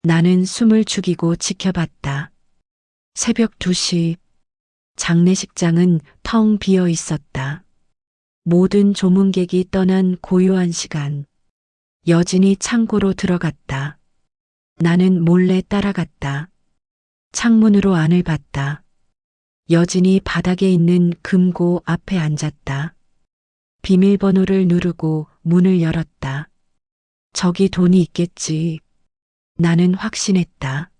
나는 숨을 죽이고 지켜봤다. 새벽 2시, 장례식장은 텅 비어 있었다. 모든 조문객이 떠난 고요한 시간. 여진이 창고로 들어갔다. 나는 몰래 따라갔다. 창문으로 안을 봤다. 여진이 바닥에 있는 금고 앞에 앉았다. 비밀번호를 누르고 문을 열었다. 저기 돈이 있겠지. 나는 확신했다.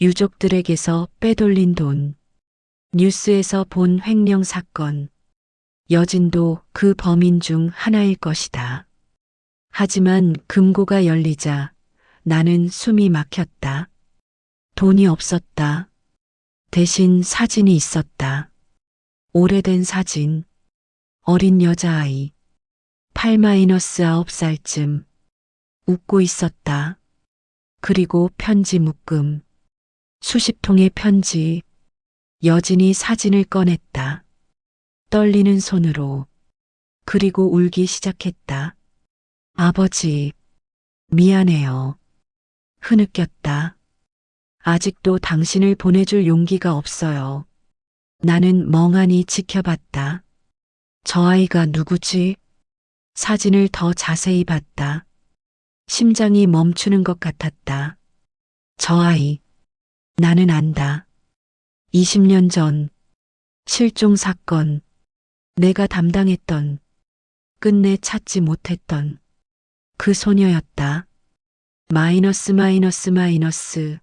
유족들에게서 빼돌린 돈. 뉴스에서 본 횡령 사건. 여진도 그 범인 중 하나일 것이다. 하지만 금고가 열리자 나는 숨이 막혔다. 돈이 없었다. 대신 사진이 있었다. 오래된 사진. 어린 여자아이. 8-9살쯤. 웃고 있었다. 그리고 편지 묶음. 수십 통의 편지. 여진이 사진을 꺼냈다. 떨리는 손으로. 그리고 울기 시작했다. 아버지, 미안해요. 흐느꼈다. 아직도 당신을 보내줄 용기가 없어요. 나는 멍하니 지켜봤다. 저 아이가 누구지? 사진을 더 자세히 봤다. 심장이 멈추는 것 같았다. 저 아이, 나는 안다. 20년 전, 실종 사건, 내가 담당했던, 끝내 찾지 못했던 그 소녀였다. 마이너스 마이너스 마이너스.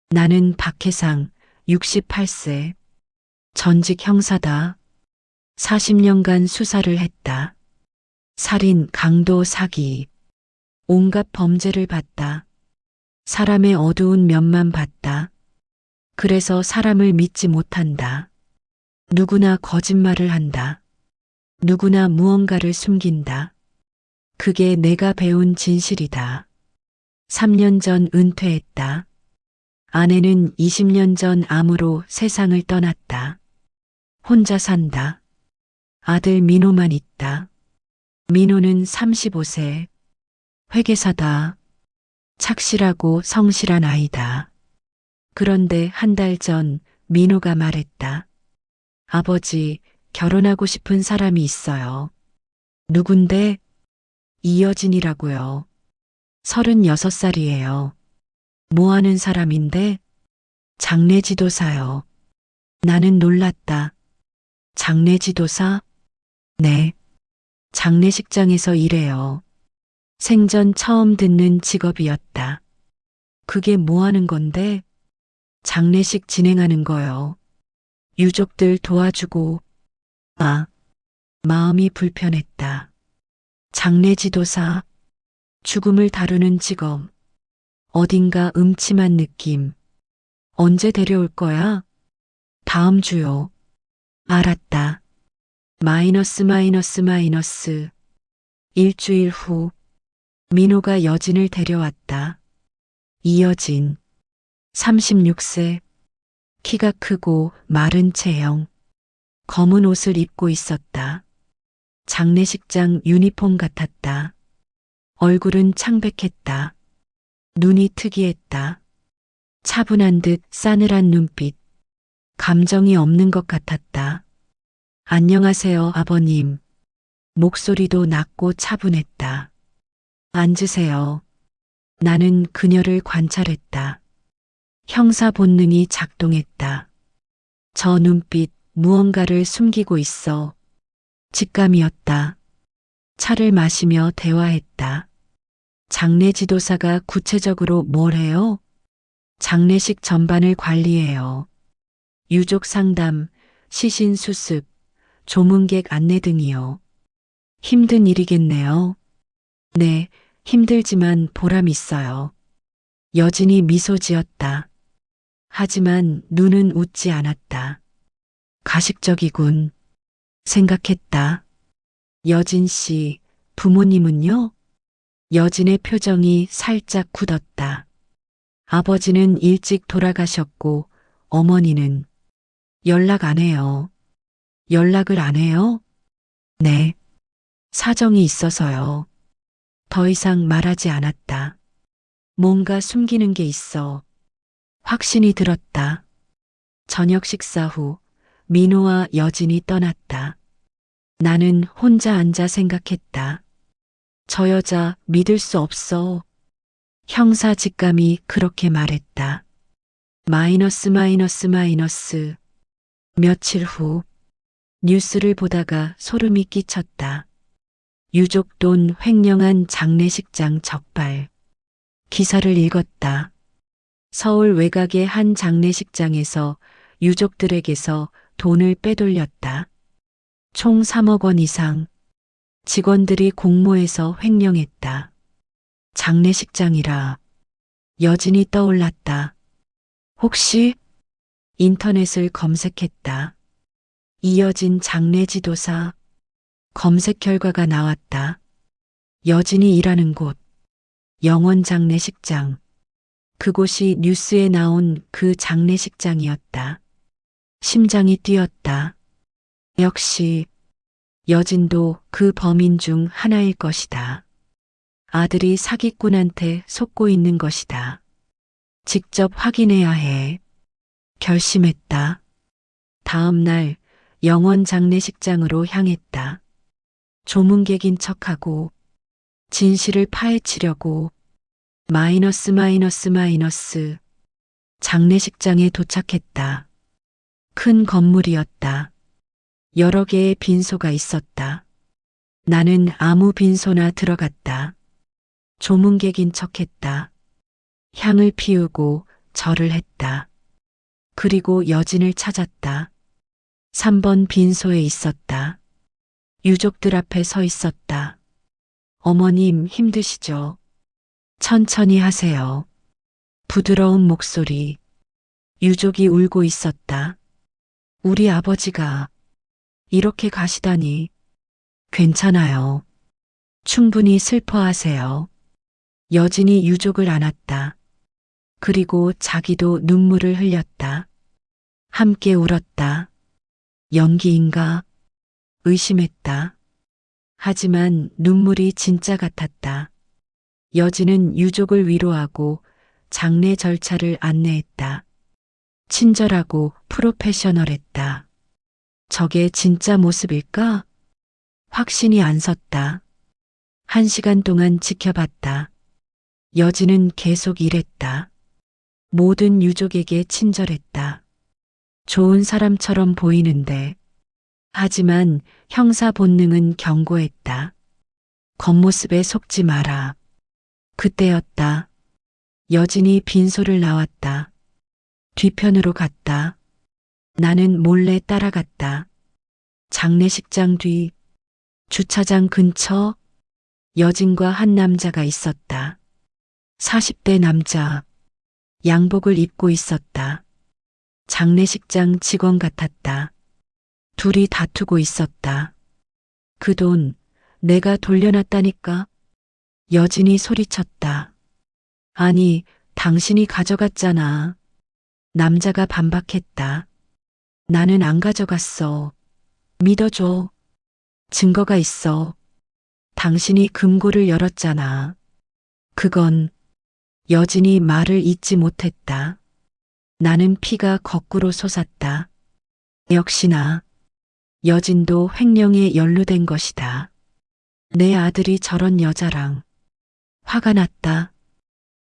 나는 박해상, 68세. 전직 형사다. 40년간 수사를 했다. 살인, 강도, 사기. 온갖 범죄를 봤다. 사람의 어두운 면만 봤다. 그래서 사람을 믿지 못한다. 누구나 거짓말을 한다. 누구나 무언가를 숨긴다. 그게 내가 배운 진실이다. 3년 전 은퇴했다. 아내는 20년 전 암으로 세상을 떠났다. 혼자 산다. 아들 민호만 있다. 민호는 35세. 회계사다. 착실하고 성실한 아이다. 그런데 한 달 전 민호가 말했다. 아버지, 결혼하고 싶은 사람이 있어요. 누군데? 이여진이라고요. 36살이에요. 뭐 하는 사람인데? 장례지도사요. 나는 놀랐다. 장례지도사? 네. 장례식장에서 일해요. 생전 처음 듣는 직업이었다. 그게 뭐 하는 건데? 장례식 진행하는 거요. 유족들 도와주고. 마음이 불편했다. 장례지도사, 죽음을 다루는 직업. 어딘가 음침한 느낌. 언제 데려올 거야? 다음 주요. 알았다. 마이너스 마이너스 마이너스. 일주일 후. 민호가 여진을 데려왔다. 이여진. 36세. 키가 크고 마른 체형. 검은 옷을 입고 있었다. 장례식장 유니폼 같았다. 얼굴은 창백했다. 눈이 특이했다. 차분한 듯 싸늘한 눈빛. 감정이 없는 것 같았다. 안녕하세요, 아버님. 목소리도 낮고 차분했다. 앉으세요. 나는 그녀를 관찰했다. 형사 본능이 작동했다. 저 눈빛, 무언가를 숨기고 있어. 직감이었다. 차를 마시며 대화했다. 장례지도사가 구체적으로 뭘 해요? 장례식 전반을 관리해요. 유족 상담, 시신 수습, 조문객 안내 등이요. 힘든 일이겠네요. 네, 힘들지만 보람 있어요. 여진이 미소 지었다. 하지만 눈은 웃지 않았다. 가식적이군. 생각했다. 여진 씨, 부모님은요? 여진의 표정이 살짝 굳었다. 아버지는 일찍 돌아가셨고 어머니는 연락 안 해요. 연락을 안 해요? 네. 사정이 있어서요. 더 이상 말하지 않았다. 뭔가 숨기는 게 있어. 확신이 들었다. 저녁 식사 후 민호와 여진이 떠났다. 나는 혼자 앉아 생각했다. 저 여자 믿을 수 없어. 형사 직감이 그렇게 말했다. 마이너스 마이너스 마이너스. 며칠 후 뉴스를 보다가 소름이 끼쳤다. 유족 돈 횡령한 장례식장 적발. 기사를 읽었다. 서울 외곽의 한 장례식장에서 유족들에게서 돈을 빼돌렸다. 총 3억 원 이상. 직원들이 공모해서 횡령했다. 장례식장이라 여진이 떠올랐다. 혹시 인터넷을 검색했다. 이여진 장례지도사. 검색 결과가 나왔다. 여진이 일하는 곳. 영원 장례식장. 그곳이 뉴스에 나온 그 장례식장이었다. 심장이 뛰었다. 역시 여진도 그 범인 중 하나일 것이다. 아들이 사기꾼한테 속고 있는 것이다. 직접 확인해야 해. 결심했다. 다음 날 영원 장례식장으로 향했다. 조문객인 척하고 진실을 파헤치려고 마이너스 마이너스 마이너스. 장례식장에 도착했다. 큰 건물이었다. 여러 개의 빈소가 있었다. 나는 아무 빈소나 들어갔다. 조문객인 척했다. 향을 피우고 절을 했다. 그리고 여진을 찾았다. 3번 빈소에 있었다. 유족들 앞에 서 있었다. 어머님 힘드시죠? 천천히 하세요. 부드러운 목소리. 유족이 울고 있었다. 우리 아버지가 이렇게 가시다니. 괜찮아요. 충분히 슬퍼하세요. 여진이 유족을 안았다. 그리고 자기도 눈물을 흘렸다. 함께 울었다. 연기인가? 의심했다. 하지만 눈물이 진짜 같았다. 여진은 유족을 위로하고 장례 절차를 안내했다. 친절하고 프로페셔널했다. 저게 진짜 모습일까? 확신이 안 섰다. 1시간 동안 지켜봤다. 여진은 계속 일했다. 모든 유족에게 친절했다. 좋은 사람처럼 보이는데. 하지만 형사 본능은 경고했다. 겉모습에 속지 마라. 그때였다. 여진이 빈소를 나왔다. 뒤편으로 갔다. 나는 몰래 따라갔다. 장례식장 뒤, 주차장 근처, 여진과 한 남자가 있었다. 40대 남자. 양복을 입고 있었다. 장례식장 직원 같았다. 둘이 다투고 있었다. 그 돈 내가 돌려놨다니까. 여진이 소리쳤다. 아니, 당신이 가져갔잖아. 남자가 반박했다. 나는 안 가져갔어. 믿어줘. 증거가 있어. 당신이 금고를 열었잖아. 그건. 여진이 말을 잇지 못했다. 나는 피가 거꾸로 솟았다. 역시나 여진도 횡령에 연루된 것이다. 내 아들이 저런 여자랑. 화가 났다.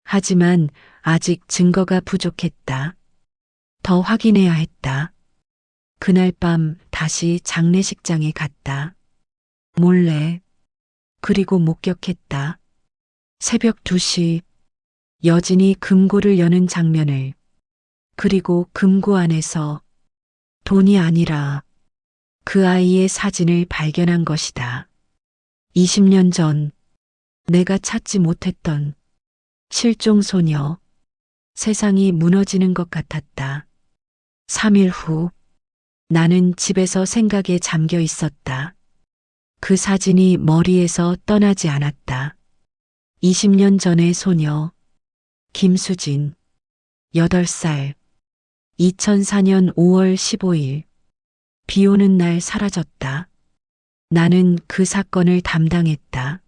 하지만 아직 증거가 부족했다. 더 확인해야 했다. 그날 밤 다시 장례식장에 갔다. 몰래. 그리고 목격했다. 새벽 2시 여진이 금고를 여는 장면을. 그리고 금고 안에서 돈이 아니라 그 아이의 사진을 발견한 것이다. 20년 전 내가 찾지 못했던 실종 소녀. 세상이 무너지는 것 같았다. 3일 후 나는 집에서 생각에 잠겨 있었다. 그 사진이 머리에서 떠나지 않았다. 20년 전의 소녀 김수진 8살 2004년 5월 15일 비 오는 날 사라졌다. 나는 그 사건을 담당했다.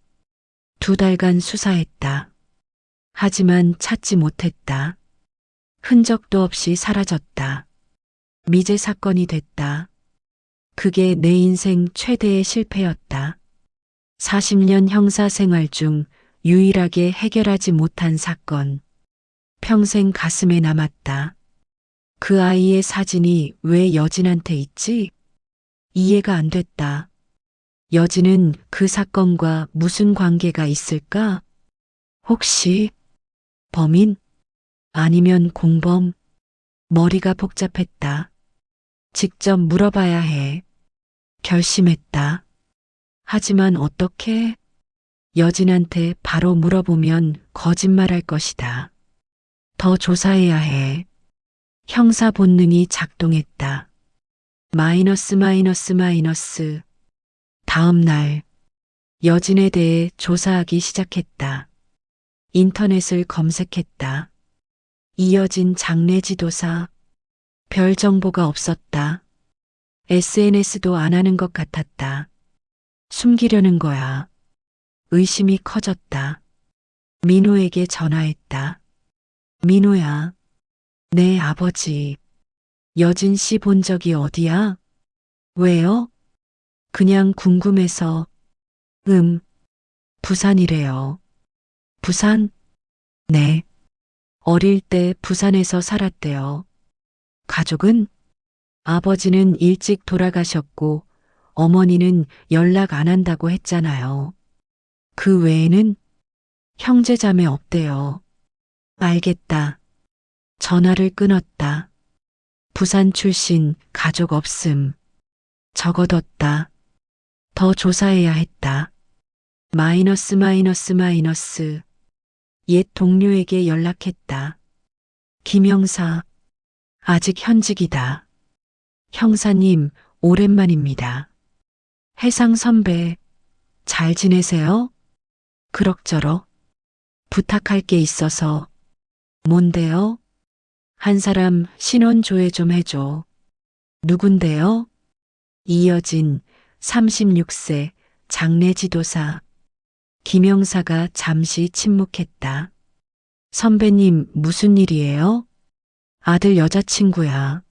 2달간 수사했다. 하지만 찾지 못했다. 흔적도 없이 사라졌다. 미제 사건이 됐다. 그게 내 인생 최대의 실패였다. 40년 형사 생활 중 유일하게 해결하지 못한 사건. 평생 가슴에 남았다. 그 아이의 사진이 왜 여진한테 있지? 이해가 안 됐다. 여진은 그 사건과 무슨 관계가 있을까? 혹시 범인? 아니면 공범? 머리가 복잡했다. 직접 물어봐야 해. 결심했다. 하지만 어떻게? 여진한테 바로 물어보면 거짓말할 것이다. 더 조사해야 해. 형사 본능이 작동했다. 마이너스. 다음 날, 여진에 대해 조사하기 시작했다. 인터넷을 검색했다. 이여진 장례 지도사. 별 정보가 없었다. SNS도 안 하는 것 같았다. 숨기려는 거야. 의심이 커졌다. 민호에게 전화했다. 민호야, 내 아버지. 여진 씨 본 적이 어디야? 왜요? 그냥 궁금해서. 부산이래요. 부산? 네. 어릴 때 부산에서 살았대요. 가족은? 아버지는 일찍 돌아가셨고 어머니는 연락 안 한다고 했잖아요. 그 외에는 형제자매 없대요. 알겠다. 전화를 끊었다. 부산 출신 가족 없음. 적어뒀다. 더 조사해야 했다. 마이너스. 옛 동료에게 연락했다. 김형사, 아직 현직이다. 형사님, 오랜만입니다. 해상 선배, 잘 지내세요? 그럭저럭. 부탁할 게 있어서. 뭔데요? 한 사람 신원 조회 좀 해줘. 누군데요? 이여진, 36세, 장례 지도사. 김영사가 잠시 침묵했다. 선배님, 무슨 일이에요? 아들 여자친구야.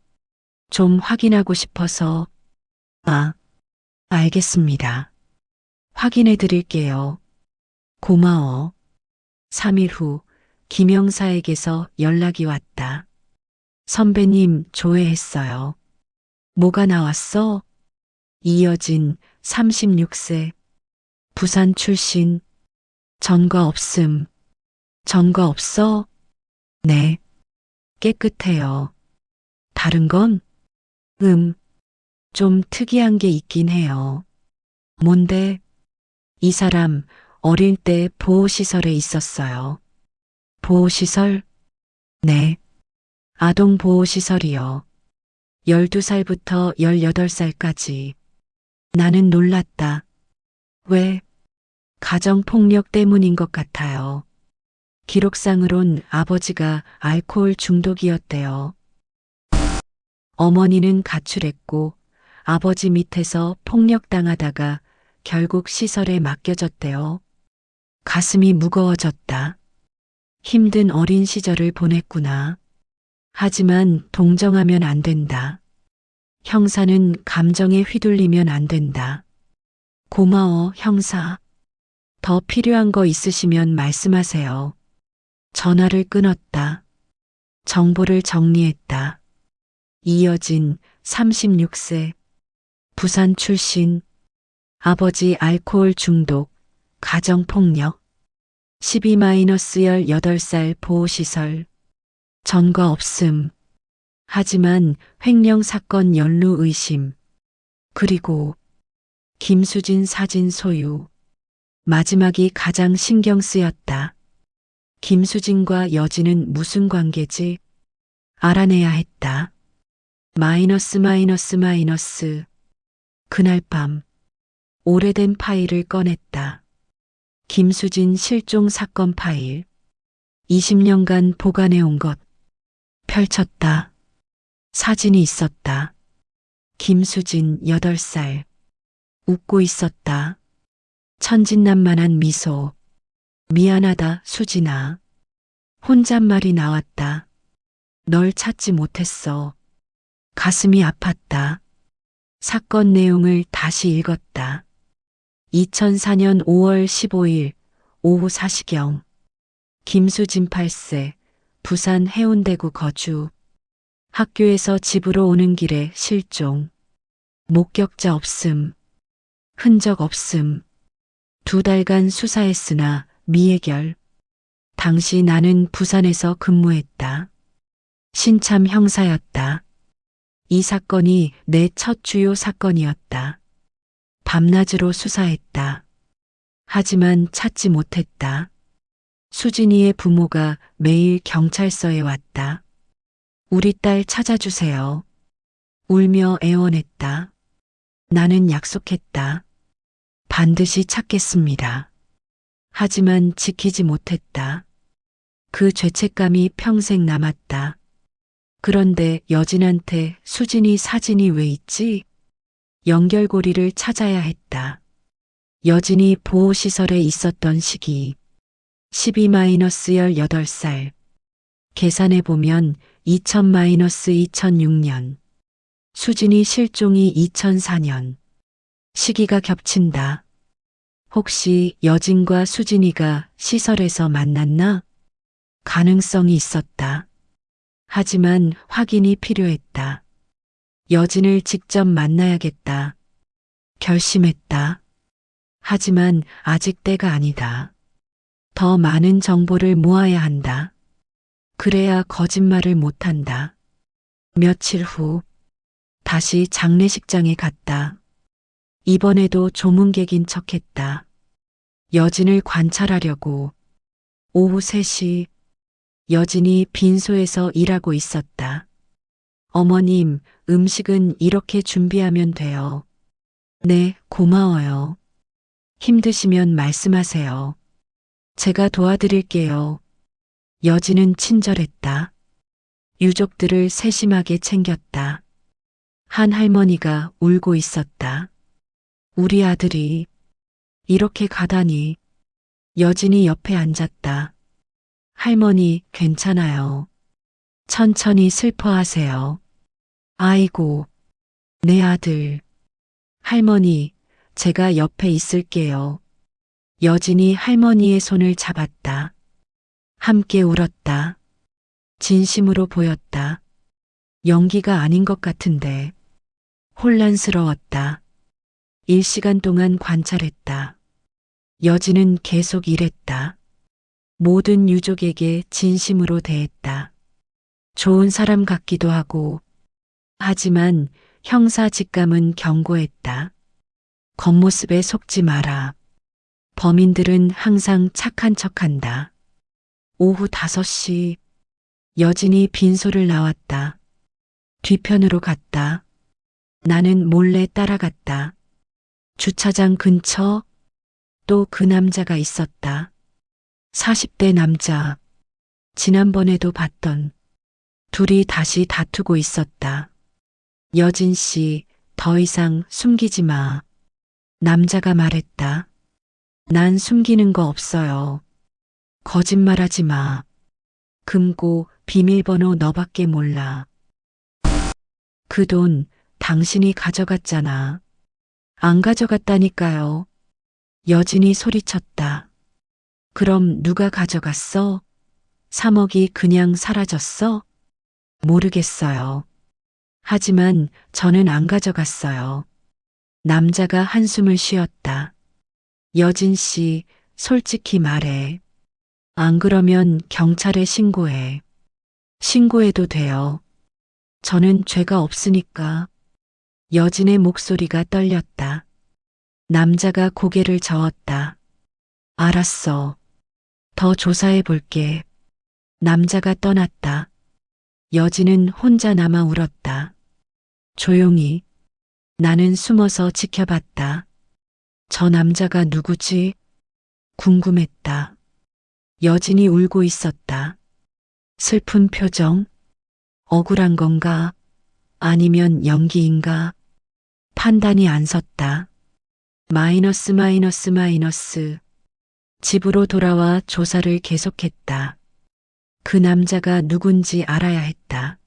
좀 확인하고 싶어서. 아, 알겠습니다. 확인해 드릴게요. 고마워. 3일 후 김영사에게서 연락이 왔다. 선배님, 조회했어요. 뭐가 나왔어? 이여진, 36세. 부산 출신. 전과 없음. 전과 없어? 네. 깨끗해요. 다른 건? 좀 특이한 게 있긴 해요. 뭔데? 이 사람 어릴 때 보호시설에 있었어요. 보호시설? 네. 아동 보호시설이요. 12살부터 18살까지. 나는 놀랐다. 왜? 가정폭력 때문인 것 같아요. 기록상으론 아버지가 알코올 중독이었대요. 어머니는 가출했고 아버지 밑에서 폭력당하다가 결국 시설에 맡겨졌대요. 가슴이 무거워졌다. 힘든 어린 시절을 보냈구나. 하지만 동정하면 안 된다. 형사는 감정에 휘둘리면 안 된다. 고마워, 형사. 더 필요한 거 있으시면 말씀하세요. 전화를 끊었다. 정보를 정리했다. 이여진, 36세. 부산 출신. 아버지 알코올 중독, 가정폭력. 12-18살 보호시설. 전과 없음. 하지만 횡령 사건 연루 의심. 그리고 김수진 사진 소유. 마지막이 가장 신경 쓰였다. 김수진과 여진은 무슨 관계지? 알아내야 했다. 마이너스. 그날 밤 오래된 파일을 꺼냈다. 김수진 실종 사건 파일. 20년간 보관해온 것. 펼쳤다. 사진이 있었다. 김수진 8살. 웃고 있었다. 천진난만한 미소. 미안하다, 수진아. 혼잣말이 나왔다. 널 찾지 못했어. 가슴이 아팠다. 사건 내용을 다시 읽었다. 2004년 5월 15일 오후 4시경. 김수진 8세, 부산 해운대구 거주. 학교에서 집으로 오는 길에 실종. 목격자 없음. 흔적 없음. 2달간 수사했으나 미해결. 당시 나는 부산에서 근무했다. 신참 형사였다. 이 사건이 내 첫 주요 사건이었다. 밤낮으로 수사했다. 하지만 찾지 못했다. 수진이의 부모가 매일 경찰서에 왔다. 우리 딸 찾아주세요. 울며 애원했다. 나는 약속했다. 반드시 찾겠습니다. 하지만 지키지 못했다. 그 죄책감이 평생 남았다. 그런데 여진한테 수진이 사진이 왜 있지? 연결고리를 찾아야 했다. 여진이 보호시설에 있었던 시기. 12-18살. 계산해보면 2000-2006년. 수진이 실종이 2004년. 시기가 겹친다. 혹시 여진과 수진이가 시설에서 만났나? 가능성이 있었다. 하지만 확인이 필요했다. 여진을 직접 만나야겠다. 결심했다. 하지만 아직 때가 아니다. 더 많은 정보를 모아야 한다. 그래야 거짓말을 못한다. 며칠 후 다시 장례식장에 갔다. 이번에도 조문객인 척했다. 여진을 관찰하려고. 오후 3시 여진이 빈소에서 일하고 있었다. 어머님, 음식은 이렇게 준비하면 돼요. 네, 고마워요. 힘드시면 말씀하세요. 제가 도와드릴게요. 여진은 친절했다. 유족들을 세심하게 챙겼다. 한 할머니가 울고 있었다. 우리 아들이 이렇게 가다니. 여진이 옆에 앉았다. 할머니, 괜찮아요. 천천히 슬퍼하세요. 아이고, 내 아들. 할머니, 제가 옆에 있을게요. 여진이 할머니의 손을 잡았다. 함께 울었다. 진심으로 보였다. 연기가 아닌 것 같은데. 혼란스러웠다. 1시간 동안 관찰했다. 여진은 계속 일했다. 모든 유족에게 진심으로 대했다. 좋은 사람 같기도 하고. 하지만 형사 직감은 경고했다. 겉모습에 속지 마라. 범인들은 항상 착한 척한다. 오후 5시 여진이 빈소를 나왔다. 뒤편으로 갔다. 나는 몰래 따라갔다. 주차장 근처 또 그 남자가 있었다. 40대 남자. 지난번에도 봤던. 둘이 다시 다투고 있었다. 여진 씨, 더 이상 숨기지 마. 남자가 말했다. 난 숨기는 거 없어요. 거짓말하지 마. 금고 비밀번호 너밖에 몰라. 그 돈 당신이 가져갔잖아. 안 가져갔다니까요. 여진이 소리쳤다. 그럼 누가 가져갔어? 3억이 그냥 사라졌어? 모르겠어요. 하지만 저는 안 가져갔어요. 남자가 한숨을 쉬었다. 여진 씨, 솔직히 말해. 안 그러면 경찰에 신고해. 신고해도 돼요. 저는 죄가 없으니까. 여진의 목소리가 떨렸다. 남자가 고개를 저었다. 알았어. 더 조사해 볼게. 남자가 떠났다. 여진은 혼자 남아 울었다. 조용히. 나는 숨어서 지켜봤다. 저 남자가 누구지? 궁금했다. 여진이 울고 있었다. 슬픈 표정? 억울한 건가? 아니면 연기인가? 판단이 안 섰다. 마이너스. 집으로 돌아와 조사를 계속했다. 그 남자가 누군지 알아야 했다.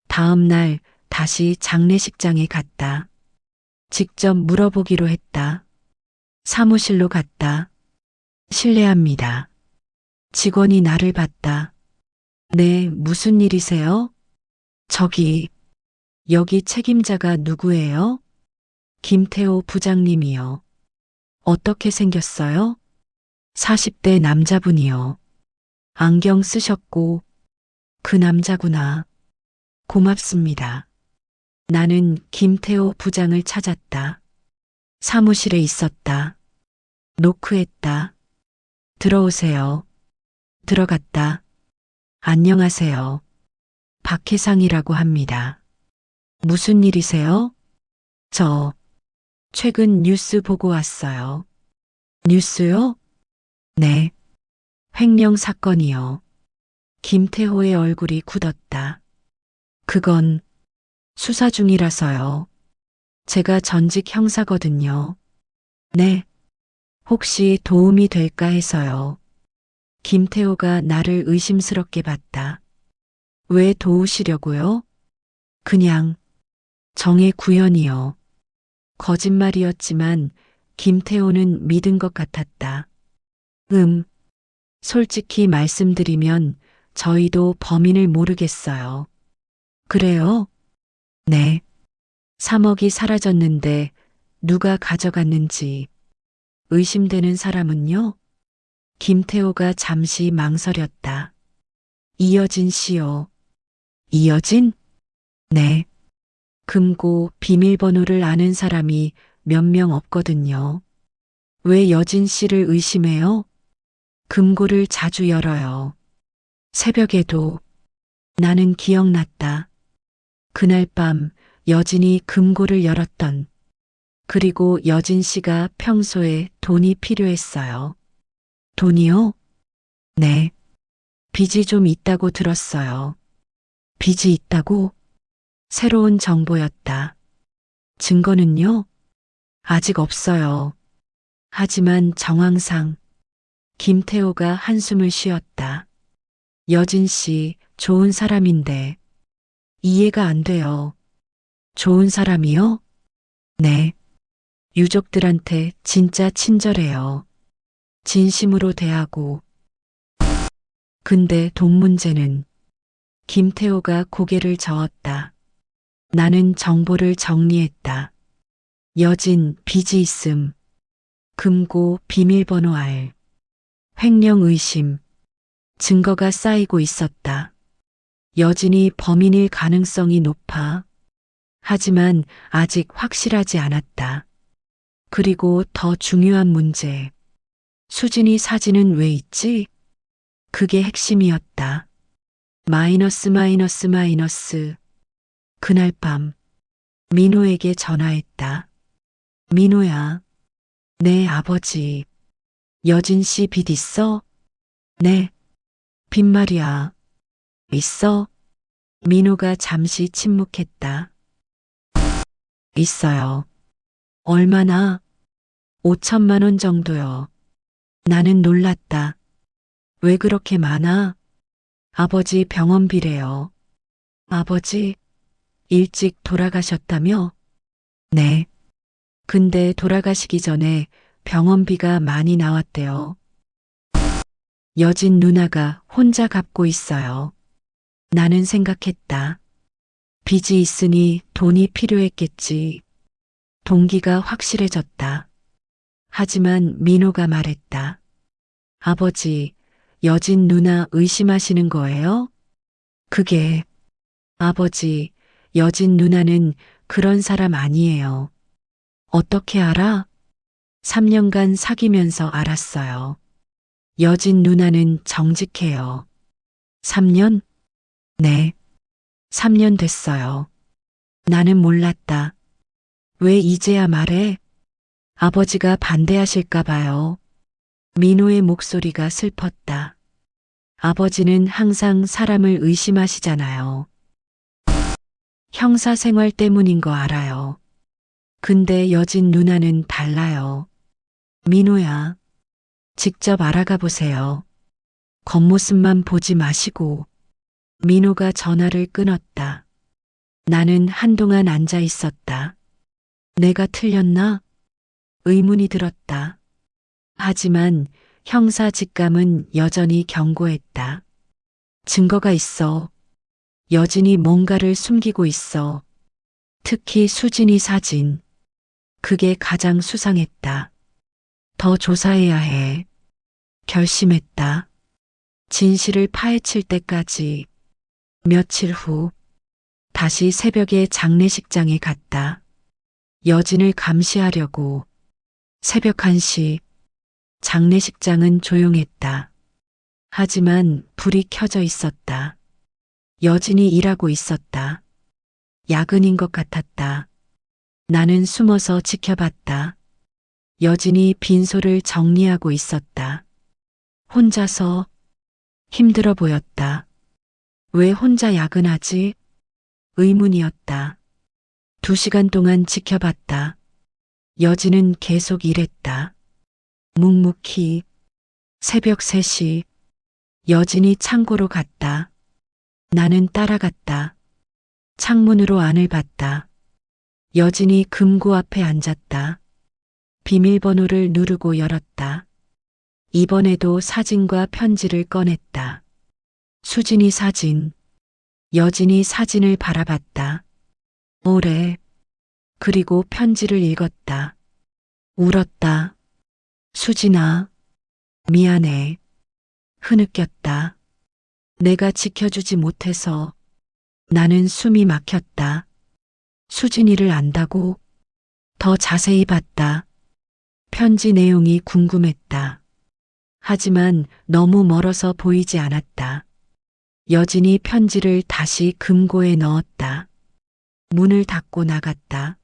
다음 날 다시 장례식장에 갔다. 직접 물어보기로 했다. 사무실로 갔다. 실례합니다. 직원이 나를 봤다. 네, 무슨 일이세요? 저기, 여기 책임자가 누구예요? 김태호 부장님이요. 어떻게 생겼어요? 40대 남자분이요. 안경 쓰셨고, 그 남자구나. 고맙습니다. 나는 김태호 부장을 찾았다. 사무실에 있었다. 노크했다. 들어오세요. 들어갔다. 안녕하세요. 박혜상이라고 합니다. 무슨 일이세요? 저, 최근 뉴스 보고 왔어요. 뉴스요? 네. 횡령 사건이요. 김태호의 얼굴이 굳었다. 그건 수사 중이라서요. 제가 전직 형사거든요. 네. 혹시 도움이 될까 해서요. 김태호가 나를 의심스럽게 봤다. 왜 도우시려고요? 그냥 정의 구현이요. 거짓말이었지만 김태호는 믿은 것 같았다. 솔직히 말씀드리면 저희도 범인을 모르겠어요. 그래요? 네. 3억이 사라졌는데 누가 가져갔는지 의심되는 사람은요? 김태호가 잠시 망설였다. 이여진 씨요. 이여진? 네. 금고 비밀번호를 아는 사람이 몇 명 없거든요. 왜 여진 씨를 의심해요? 금고를 자주 열어요. 새벽에도 나는 기억났다. 그날 밤 여진이 금고를 열었던 그리고 여진 씨가 평소에 돈이 필요했어요. 돈이요? 네. 빚이 좀 있다고 들었어요. 빚이 있다고? 새로운 정보였다. 증거는요? 아직 없어요. 하지만 정황상 김태호가 한숨을 쉬었다. 여진 씨 좋은 사람인데 이해가 안 돼요. 좋은 사람이요? 네. 유족들한테 진짜 친절해요. 진심으로 대하고. 근데 돈 문제는 김태호가 고개를 저었다. 나는 정보를 정리했다. 여진 빚이 있음. 금고 비밀번호 알. 횡령 의심. 증거가 쌓이고 있었다. 여진이 범인일 가능성이 높아. 하지만 아직 확실하지 않았다. 그리고 더 중요한 문제. 수진이 사진은 왜 있지? 그게 핵심이었다. 마이너스. 그날 밤 민호에게 전화했다. 민호야, 내 아버지. 여진 씨 빚 있어? 네. 빚 말이야. 있어? 민호가 잠시 침묵했다. 있어요. 얼마나? 5천만 원 정도요. 나는 놀랐다. 왜 그렇게 많아? 아버지 병원비래요. 아버지, 일찍 돌아가셨다며? 네. 근데 돌아가시기 전에 병원비가 많이 나왔대요. 여진 누나가 혼자 갚고 있어요. 나는 생각했다. 빚이 있으니 돈이 필요했겠지. 동기가 확실해졌다. 하지만 민호가 말했다. 아버지, 여진 누나 의심하시는 거예요? 그게, 아버지, 여진 누나는 그런 사람 아니에요. 어떻게 알아? 3년간 사귀면서 알았어요. 여진 누나는 정직해요. 3년? 네. 3년 됐어요. 나는 몰랐다. 왜 이제야 말해? 아버지가 반대하실까 봐요. 민호의 목소리가 슬펐다. 아버지는 항상 사람을 의심하시잖아요. 형사 생활 때문인 거 알아요. 근데 여진 누나는 달라요. 민호야, 직접 알아가 보세요. 겉모습만 보지 마시고. 민호가 전화를 끊었다. 나는 한동안 앉아 있었다. 내가 틀렸나? 의문이 들었다. 하지만 형사 직감은 여전히 견고했다. 증거가 있어. 여진이 뭔가를 숨기고 있어. 특히 수진이 사진. 그게 가장 수상했다. 더 조사해야 해. 결심했다. 진실을 파헤칠 때까지. 며칠 후 다시 새벽에 장례식장에 갔다. 여진을 감시하려고. 새벽 1시 장례식장은 조용했다. 하지만 불이 켜져 있었다. 여진이 일하고 있었다. 야근인 것 같았다. 나는 숨어서 지켜봤다. 여진이 빈소를 정리하고 있었다. 혼자서. 힘들어 보였다. 왜 혼자 야근하지? 의문이었다. 2시간 동안 지켜봤다. 여진은 계속 일했다. 묵묵히. 새벽 3시 여진이 창고로 갔다. 나는 따라갔다. 창문으로 안을 봤다. 여진이 금고 앞에 앉았다. 비밀번호를 누르고 열었다. 이번에도 사진과 편지를 꺼냈다. 수진이 사진. 여진이 사진을 바라봤다. 오래. 그리고 편지를 읽었다. 울었다. 수진아, 미안해. 흐느꼈다. 내가 지켜주지 못해서. 나는 숨이 막혔다. 수진이를 안다고? 더 자세히 봤다. 편지 내용이 궁금했다. 하지만 너무 멀어서 보이지 않았다. 여진이 편지를 다시 금고에 넣었다. 문을 닫고 나갔다.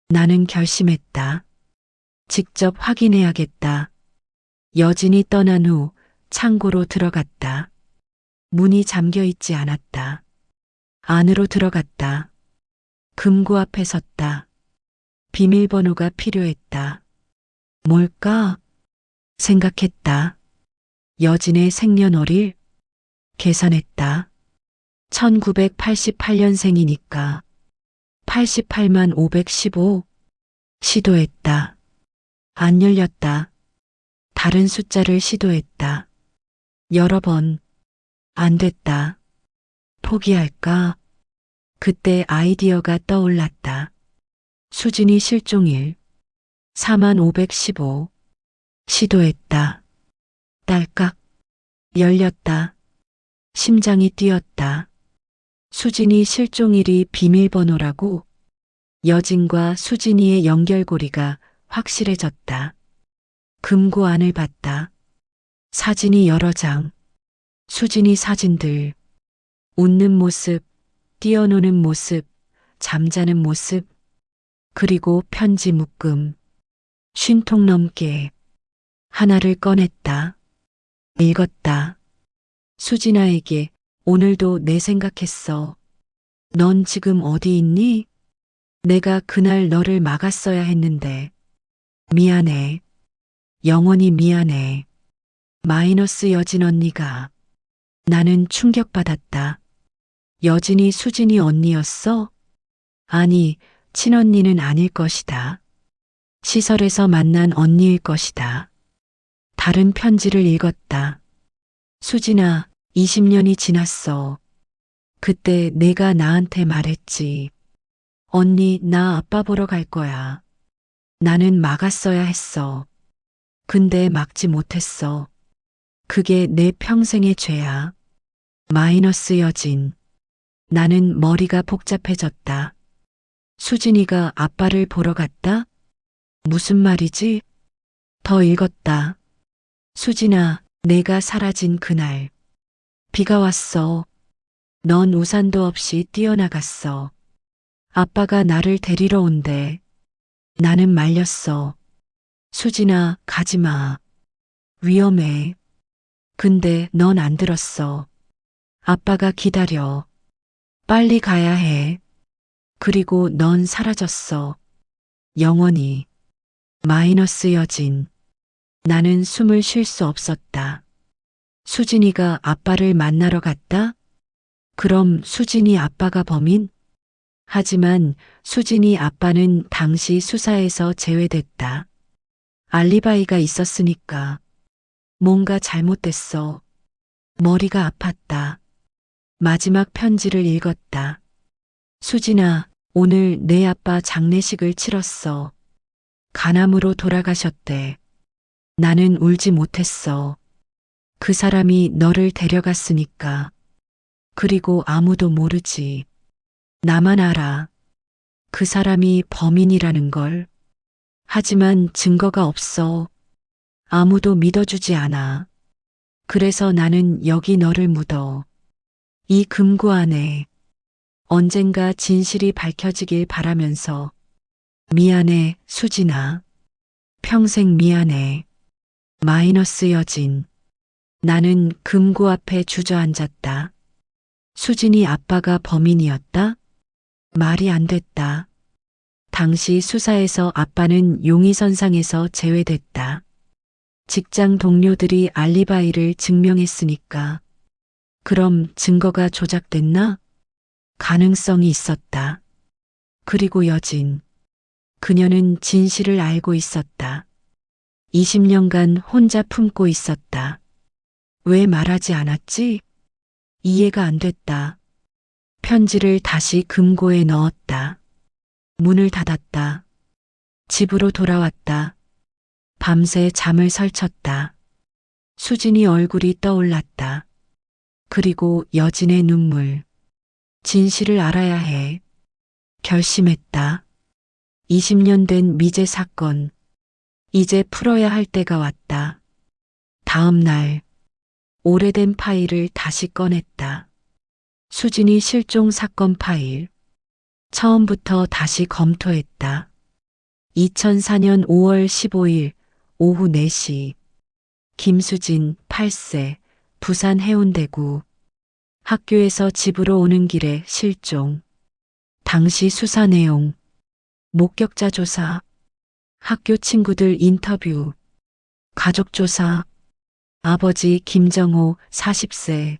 나는 결심했다. 직접 확인해야겠다. 여진이 떠난 후 창고로 들어갔다. 문이 잠겨 있지 않았다. 안으로 들어갔다. 금고 앞에 섰다. 비밀번호가 필요했다. 뭘까? 생각했다. 여진의 생년월일? 계산했다. 1988년생이니까 88만 515. 시도했다. 안 열렸다. 다른 숫자를 시도했다. 여러 번. 안 됐다. 포기할까? 그때 아이디어가 떠올랐다. 수진이 실종일. 4만 515. 시도했다. 딸깍. 열렸다. 심장이 뛰었다. 수진이 실종일이 비밀번호라고? 여진과 수진이의 연결고리가 확실해졌다. 금고 안을 봤다. 사진이 여러 장. 수진이 사진들. 웃는 모습, 뛰어노는 모습, 잠자는 모습, 그리고 편지 묶음. 50통 넘게. 하나를 꺼냈다. 읽었다. 수진아에게 오늘도 내 생각했어. 넌 지금 어디 있니? 내가 그날 너를 막았어야 했는데. 미안해. 영원히 미안해. 마이너스 여진 언니가. 나는 충격받았다. 여진이 수진이 언니였어? 아니, 친언니는 아닐 것이다. 시설에서 만난 언니일 것이다. 다른 편지를 읽었다. 수진아, 20년이 지났어. 그때 내가 나한테 말했지. 언니, 나 아빠 보러 갈 거야. 나는 막았어야 했어. 근데 막지 못했어. 그게 내 평생의 죄야. 마이너스 여진. 나는 머리가 복잡해졌다. 수진이가 아빠를 보러 갔다? 무슨 말이지? 더 읽었다. 수진아, 내가 사라진 그날. 비가 왔어. 넌 우산도 없이 뛰어나갔어. 아빠가 나를 데리러 온대. 나는 말렸어. 수진아, 가지 마. 위험해. 근데 넌 안 들었어. 아빠가 기다려. 빨리 가야 해. 그리고 넌 사라졌어. 영원히. 마이너스 여진. 나는 숨을 쉴 수 없었다. 수진이가 아빠를 만나러 갔다? 그럼 수진이 아빠가 범인? 하지만 수진이 아빠는 당시 수사에서 제외됐다. 알리바이가 있었으니까. 뭔가 잘못됐어. 머리가 아팠다. 마지막 편지를 읽었다. 수진아, 오늘 내 아빠 장례식을 치렀어. 간암으로 돌아가셨대. 나는 울지 못했어. 그 사람이 너를 데려갔으니까. 그리고 아무도 모르지. 나만 알아. 그 사람이 범인이라는 걸. 하지만 증거가 없어. 아무도 믿어주지 않아. 그래서 나는 여기 너를 묻어. 이 금고 안에. 언젠가 진실이 밝혀지길 바라면서. 미안해, 수진아. 평생 미안해. 마이너스 여진. 나는 금고 앞에 주저앉았다. 수진이 아빠가 범인이었다? 말이 안 됐다. 당시 수사에서 아빠는 용의선상에서 제외됐다. 직장 동료들이 알리바이를 증명했으니까. 그럼 증거가 조작됐나? 가능성이 있었다. 그리고 여진. 그녀는 진실을 알고 있었다. 20년간 혼자 품고 있었다. 왜 말하지 않았지? 이해가 안 됐다. 편지를 다시 금고에 넣었다. 문을 닫았다. 집으로 돌아왔다. 밤새 잠을 설쳤다. 수진이 얼굴이 떠올랐다. 그리고 여진의 눈물. 진실을 알아야 해. 결심했다. 20년 된 미제 사건. 이제 풀어야 할 때가 왔다. 다음 날. 오래된 파일을 다시 꺼냈다. 수진이 실종 사건 파일. 처음부터 다시 검토했다. 2004년 5월 15일 오후 4시. 김수진 8세 부산 해운대구. 학교에서 집으로 오는 길에 실종. 당시 수사 내용. 목격자 조사. 학교 친구들 인터뷰. 가족 조사. 아버지 김정호 40세.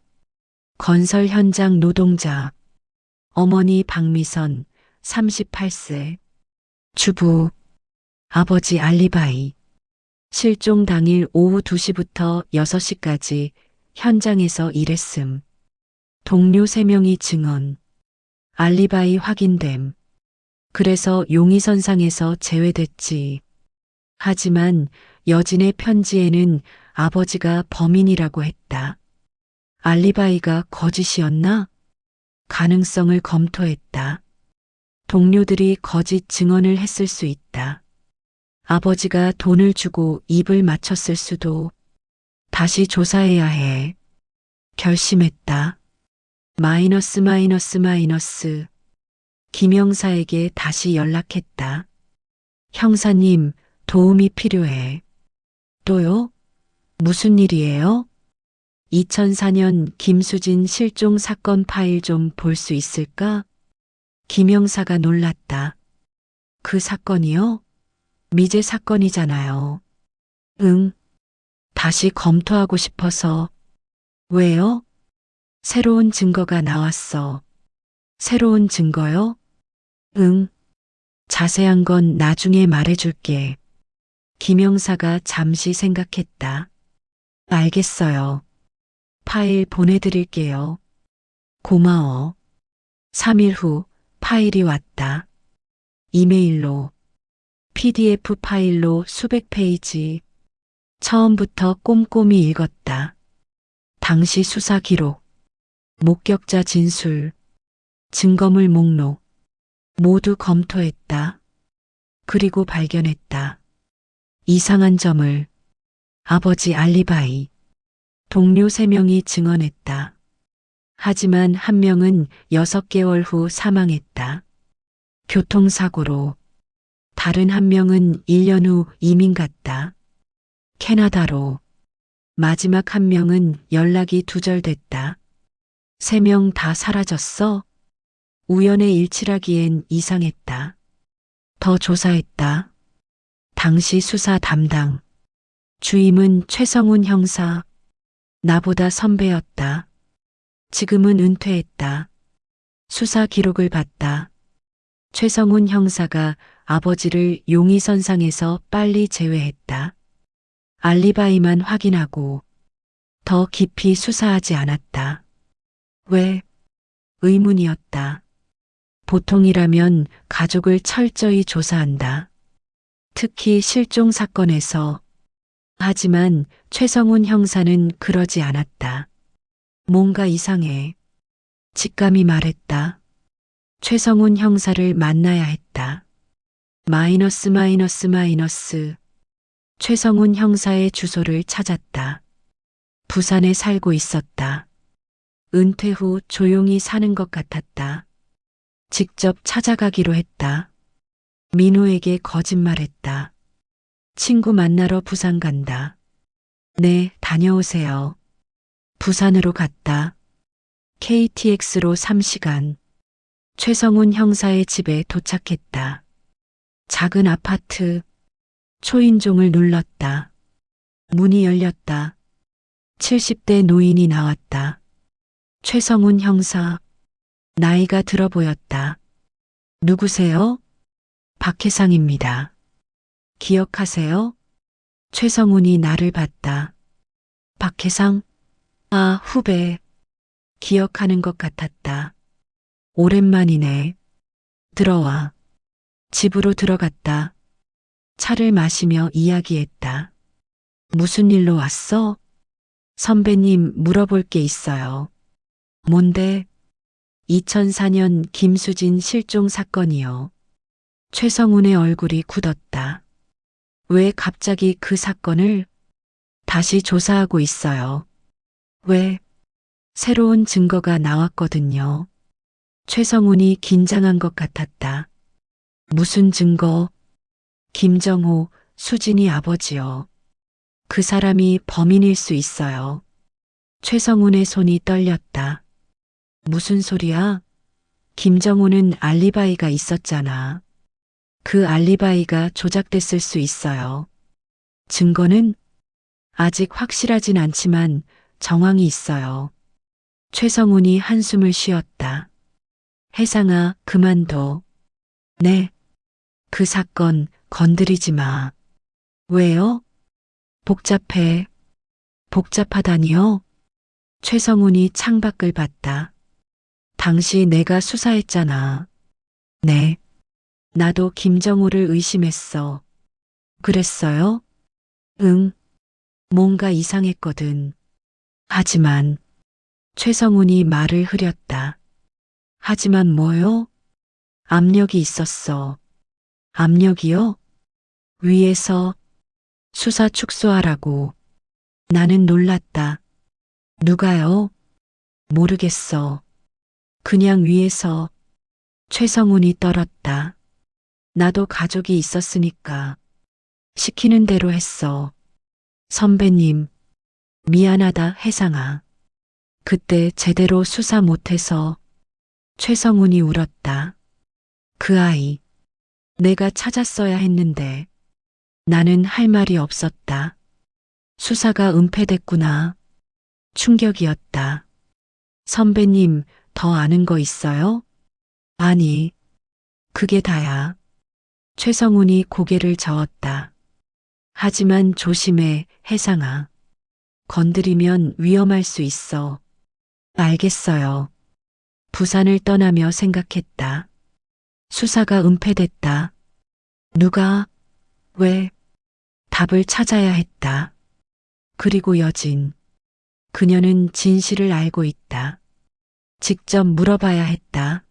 건설 현장 노동자. 어머니 박미선 38세. 주부. 아버지 알리바이. 실종 당일 오후 2시부터 6시까지 현장에서 일했음. 동료 3명이 증언. 알리바이 확인됨. 그래서 용의선상에서 제외됐지. 하지만 여진의 편지에는 아버지가 범인이라고 했다. 알리바이가 거짓이었나? 가능성을 검토했다. 동료들이 거짓 증언을 했을 수 있다. 아버지가 돈을 주고 입을 맞췄을 수도. 다시 조사해야 해. 결심했다. 마이너스. 김영사에게 다시 연락했다. 형사님, 도움이 필요해. 또요? 무슨 일이에요? 2004년 김수진 실종 사건 파일 좀 볼 수 있을까? 김영사가 놀랐다. 그 사건이요? 미제 사건이잖아요. 응. 다시 검토하고 싶어서. 왜요? 새로운 증거가 나왔어. 새로운 증거요? 응. 자세한 건 나중에 말해줄게. 김영사가 잠시 생각했다. 알겠어요. 파일 보내드릴게요. 고마워. 3일 후 파일이 왔다. 이메일로. PDF 파일로 수백 페이지. 처음부터 꼼꼼히 읽었다. 당시 수사 기록. 목격자 진술. 증거물 목록. 모두 검토했다. 그리고 발견했다. 이상한 점을. 아버지 알리바이. 동료 3명이 증언했다. 하지만 한 명은 6개월 후 사망했다. 교통사고로. 다른 한 명은 1년 후 이민 갔다. 캐나다로. 마지막 한 명은 연락이 두절됐다. 3명 다 사라졌어? 우연의 일치라기엔 이상했다. 더 조사했다. 당시 수사 담당. 주임은 최성훈 형사. 나보다 선배였다. 지금은 은퇴했다. 수사 기록을 봤다. 최성훈 형사가 아버지를 용의선상에서 빨리 제외했다. 알리바이만 확인하고 더 깊이 수사하지 않았다. 왜? 의문이었다. 보통이라면 가족을 철저히 조사한다. 특히 실종 사건에서. 하지만 최성훈 형사는 그러지 않았다. 뭔가 이상해. 직감이 말했다. 최성훈 형사를 만나야 했다. 마이너스. 최성훈 형사의 주소를 찾았다. 부산에 살고 있었다. 은퇴 후 조용히 사는 것 같았다. 직접 찾아가기로 했다. 민호에게 거짓말했다. 친구 만나러 부산 간다. 네, 다녀오세요. 부산으로 갔다. KTX로 3시간. 최성훈 형사의 집에 도착했다. 작은 아파트. 초인종을 눌렀다. 문이 열렸다. 70대 노인이 나왔다. 최성훈 형사. 나이가 들어 보였다. 누구세요? 박혜상입니다. 기억하세요? 최성훈이 나를 봤다. 박혜상? 아, 후배. 기억하는 것 같았다. 오랜만이네. 들어와. 집으로 들어갔다. 차를 마시며 이야기했다. 무슨 일로 왔어? 선배님, 물어볼 게 있어요. 뭔데? 2004년 김수진 실종 사건이요. 최성훈의 얼굴이 굳었다. 왜 갑자기 그 사건을? 다시 조사하고 있어요. 왜? 새로운 증거가 나왔거든요. 최성훈이 긴장한 것 같았다. 무슨 증거? 김정호, 수진이 아버지요. 그 사람이 범인일 수 있어요. 최성훈의 손이 떨렸다. 무슨 소리야? 김정호는 알리바이가 있었잖아. 그 알리바이가 조작됐을 수 있어요. 증거는? 아직 확실하진 않지만 정황이 있어요. 최성훈이 한숨을 쉬었다. 혜상아, 그만둬. 네. 그 사건 건드리지 마. 왜요? 복잡해. 복잡하다니요? 최성훈이 창밖을 봤다. 당시 내가 수사했잖아. 네. 나도 김정호를 의심했어. 그랬어요? 응. 뭔가 이상했거든. 하지만 최성훈이 말을 흐렸다. 하지만 뭐요? 압력이 있었어. 압력이요? 위에서 수사 축소하라고. 나는 놀랐다. 누가요? 모르겠어. 그냥 위에서. 최성훈이 떨었다. 나도 가족이 있었으니까. 시키는 대로 했어. 선배님, 미안하다, 혜상아. 그때 제대로 수사 못해서. 최성훈이 울었다. 그 아이, 내가 찾았어야 했는데. 나는 할 말이 없었다. 수사가 은폐됐구나. 충격이었다. 선배님, 더 아는 거 있어요? 아니, 그게 다야. 최성훈이 고개를 저었다. 하지만 조심해, 혜상아. 건드리면 위험할 수 있어. 알겠어요. 부산을 떠나며 생각했다. 수사가 은폐됐다. 누가? 왜? 답을 찾아야 했다. 그리고 여진. 그녀는 진실을 알고 있다. 직접 물어봐야 했다.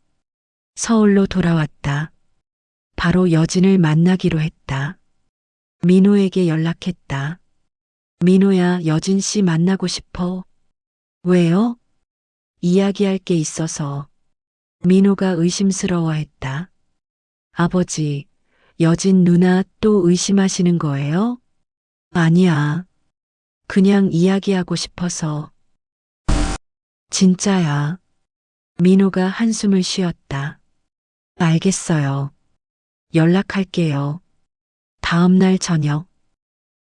서울로 돌아왔다. 바로 여진을 만나기로 했다. 민호에게 연락했다. 민호야, 여진 씨 만나고 싶어. 왜요? 이야기할 게 있어서. 민호가 의심스러워했다. 아버지, 여진 누나 또 의심하시는 거예요? 아니야. 그냥 이야기하고 싶어서. 진짜야. 민호가 한숨을 쉬었다. 알겠어요. 연락할게요. 다음 날 저녁.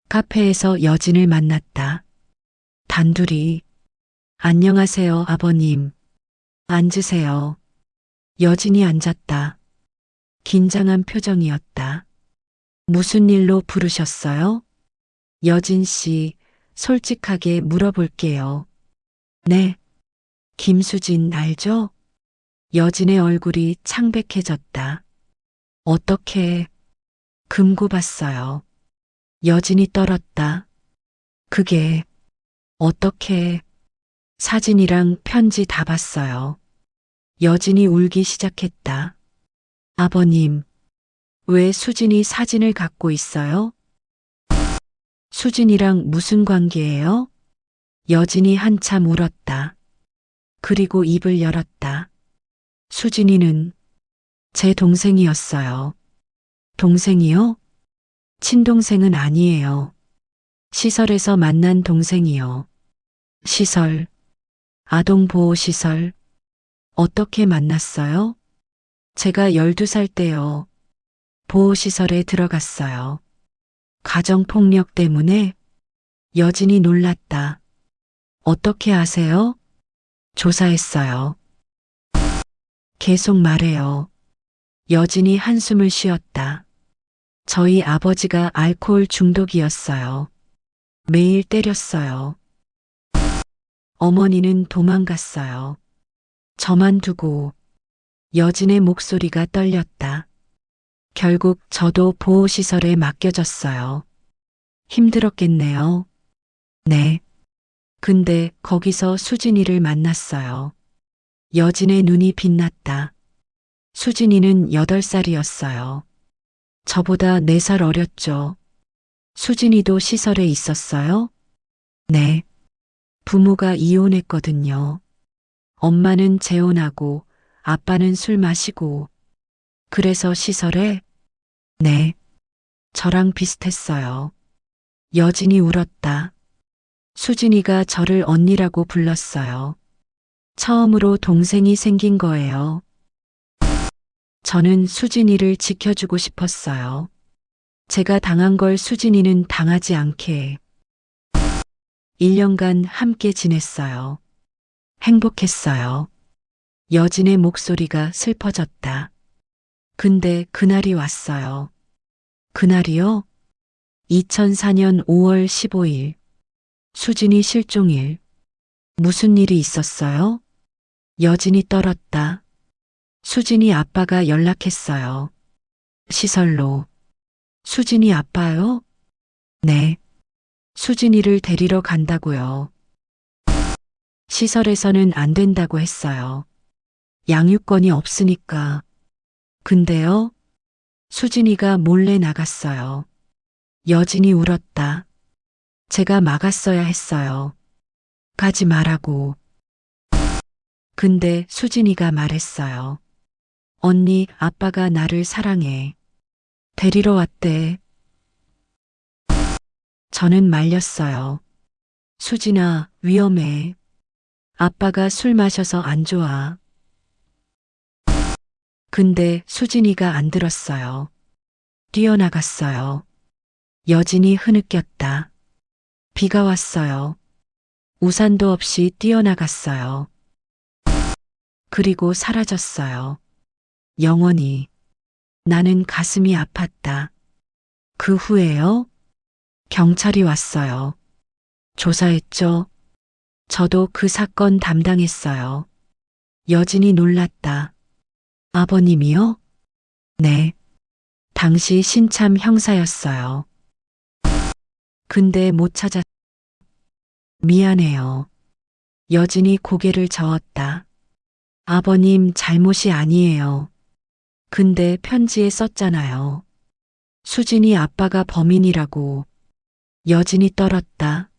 카페에서 여진을 만났다. 단둘이. 안녕하세요, 아버님. 앉으세요. 여진이 앉았다. 긴장한 표정이었다. 무슨 일로 부르셨어요? 여진 씨, 솔직하게 물어볼게요. 네. 김수진 알죠? 여진의 얼굴이 창백해졌다. 어떻게 금고 봤어요. 여진이 떨었다. 그게 어떻게 사진이랑 편지 다 봤어요. 여진이 울기 시작했다. 아버님, 왜 수진이 사진을 갖고 있어요? 수진이랑 무슨 관계예요? 여진이 한참 울었다. 그리고 입을 열었다. 수진이는 제 동생이었어요. 동생이요? 친동생은 아니에요. 시설에서 만난 동생이요. 시설, 아동보호시설. 어떻게 만났어요? 제가 12살 때요. 보호시설에 들어갔어요. 가정폭력 때문에. 여진이 놀랐다. 어떻게 아세요? 조사했어요. 계속 말해요. 여진이 한숨을 쉬었다. 저희 아버지가 알코올 중독이었어요. 매일 때렸어요. 어머니는 도망갔어요. 저만 두고. 여진의 목소리가 떨렸다. 결국 저도 보호시설에 맡겨졌어요. 힘들었겠네요. 네. 근데 거기서 수진이를 만났어요. 여진의 눈이 빛났다. 수진이는 8살이었어요. 저보다 4살 어렸죠. 수진이도 시설에 있었어요? 네. 부모가 이혼했거든요. 엄마는 재혼하고 아빠는 술 마시고. 그래서 시설에? 네. 저랑 비슷했어요. 여진이 울었다. 수진이가 저를 언니라고 불렀어요. 처음으로 동생이 생긴 거예요. 저는 수진이를 지켜주고 싶었어요. 제가 당한 걸 수진이는 당하지 않게. 1년간 함께 지냈어요. 행복했어요. 여진의 목소리가 슬퍼졌다. 근데 그날이 왔어요. 그날이요? 2004년 5월 15일. 수진이 실종일. 무슨 일이 있었어요? 여진이 떨었다. 수진이 아빠가 연락했어요. 시설로. 수진이 아빠요? 네. 수진이를 데리러 간다고요. 시설에서는 안 된다고 했어요. 양육권이 없으니까. 근데요? 수진이가 몰래 나갔어요. 여진이 울었다. 제가 막았어야 했어요. 가지 말라고. 근데 수진이가 말했어요. 언니, 아빠가 나를 사랑해. 데리러 왔대. 저는 말렸어요. 수진아, 위험해. 아빠가 술 마셔서 안 좋아. 근데 수진이가 안 들었어요. 뛰어나갔어요. 여진이 흐느꼈다. 비가 왔어요. 우산도 없이 뛰어나갔어요. 그리고 사라졌어요. 영원히. 나는 가슴이 아팠다. 그 후에요? 경찰이 왔어요. 조사했죠. 저도 그 사건 담당했어요. 여진이 놀랐다. 아버님이요? 네. 당시 신참 형사였어요. 근데 못 찾았. 미안해요. 여진이 고개를 저었다. 아버님 잘못이 아니에요. 근데 편지에 썼잖아요. 수진이 아빠가 범인이라고. 여진이 떨었다.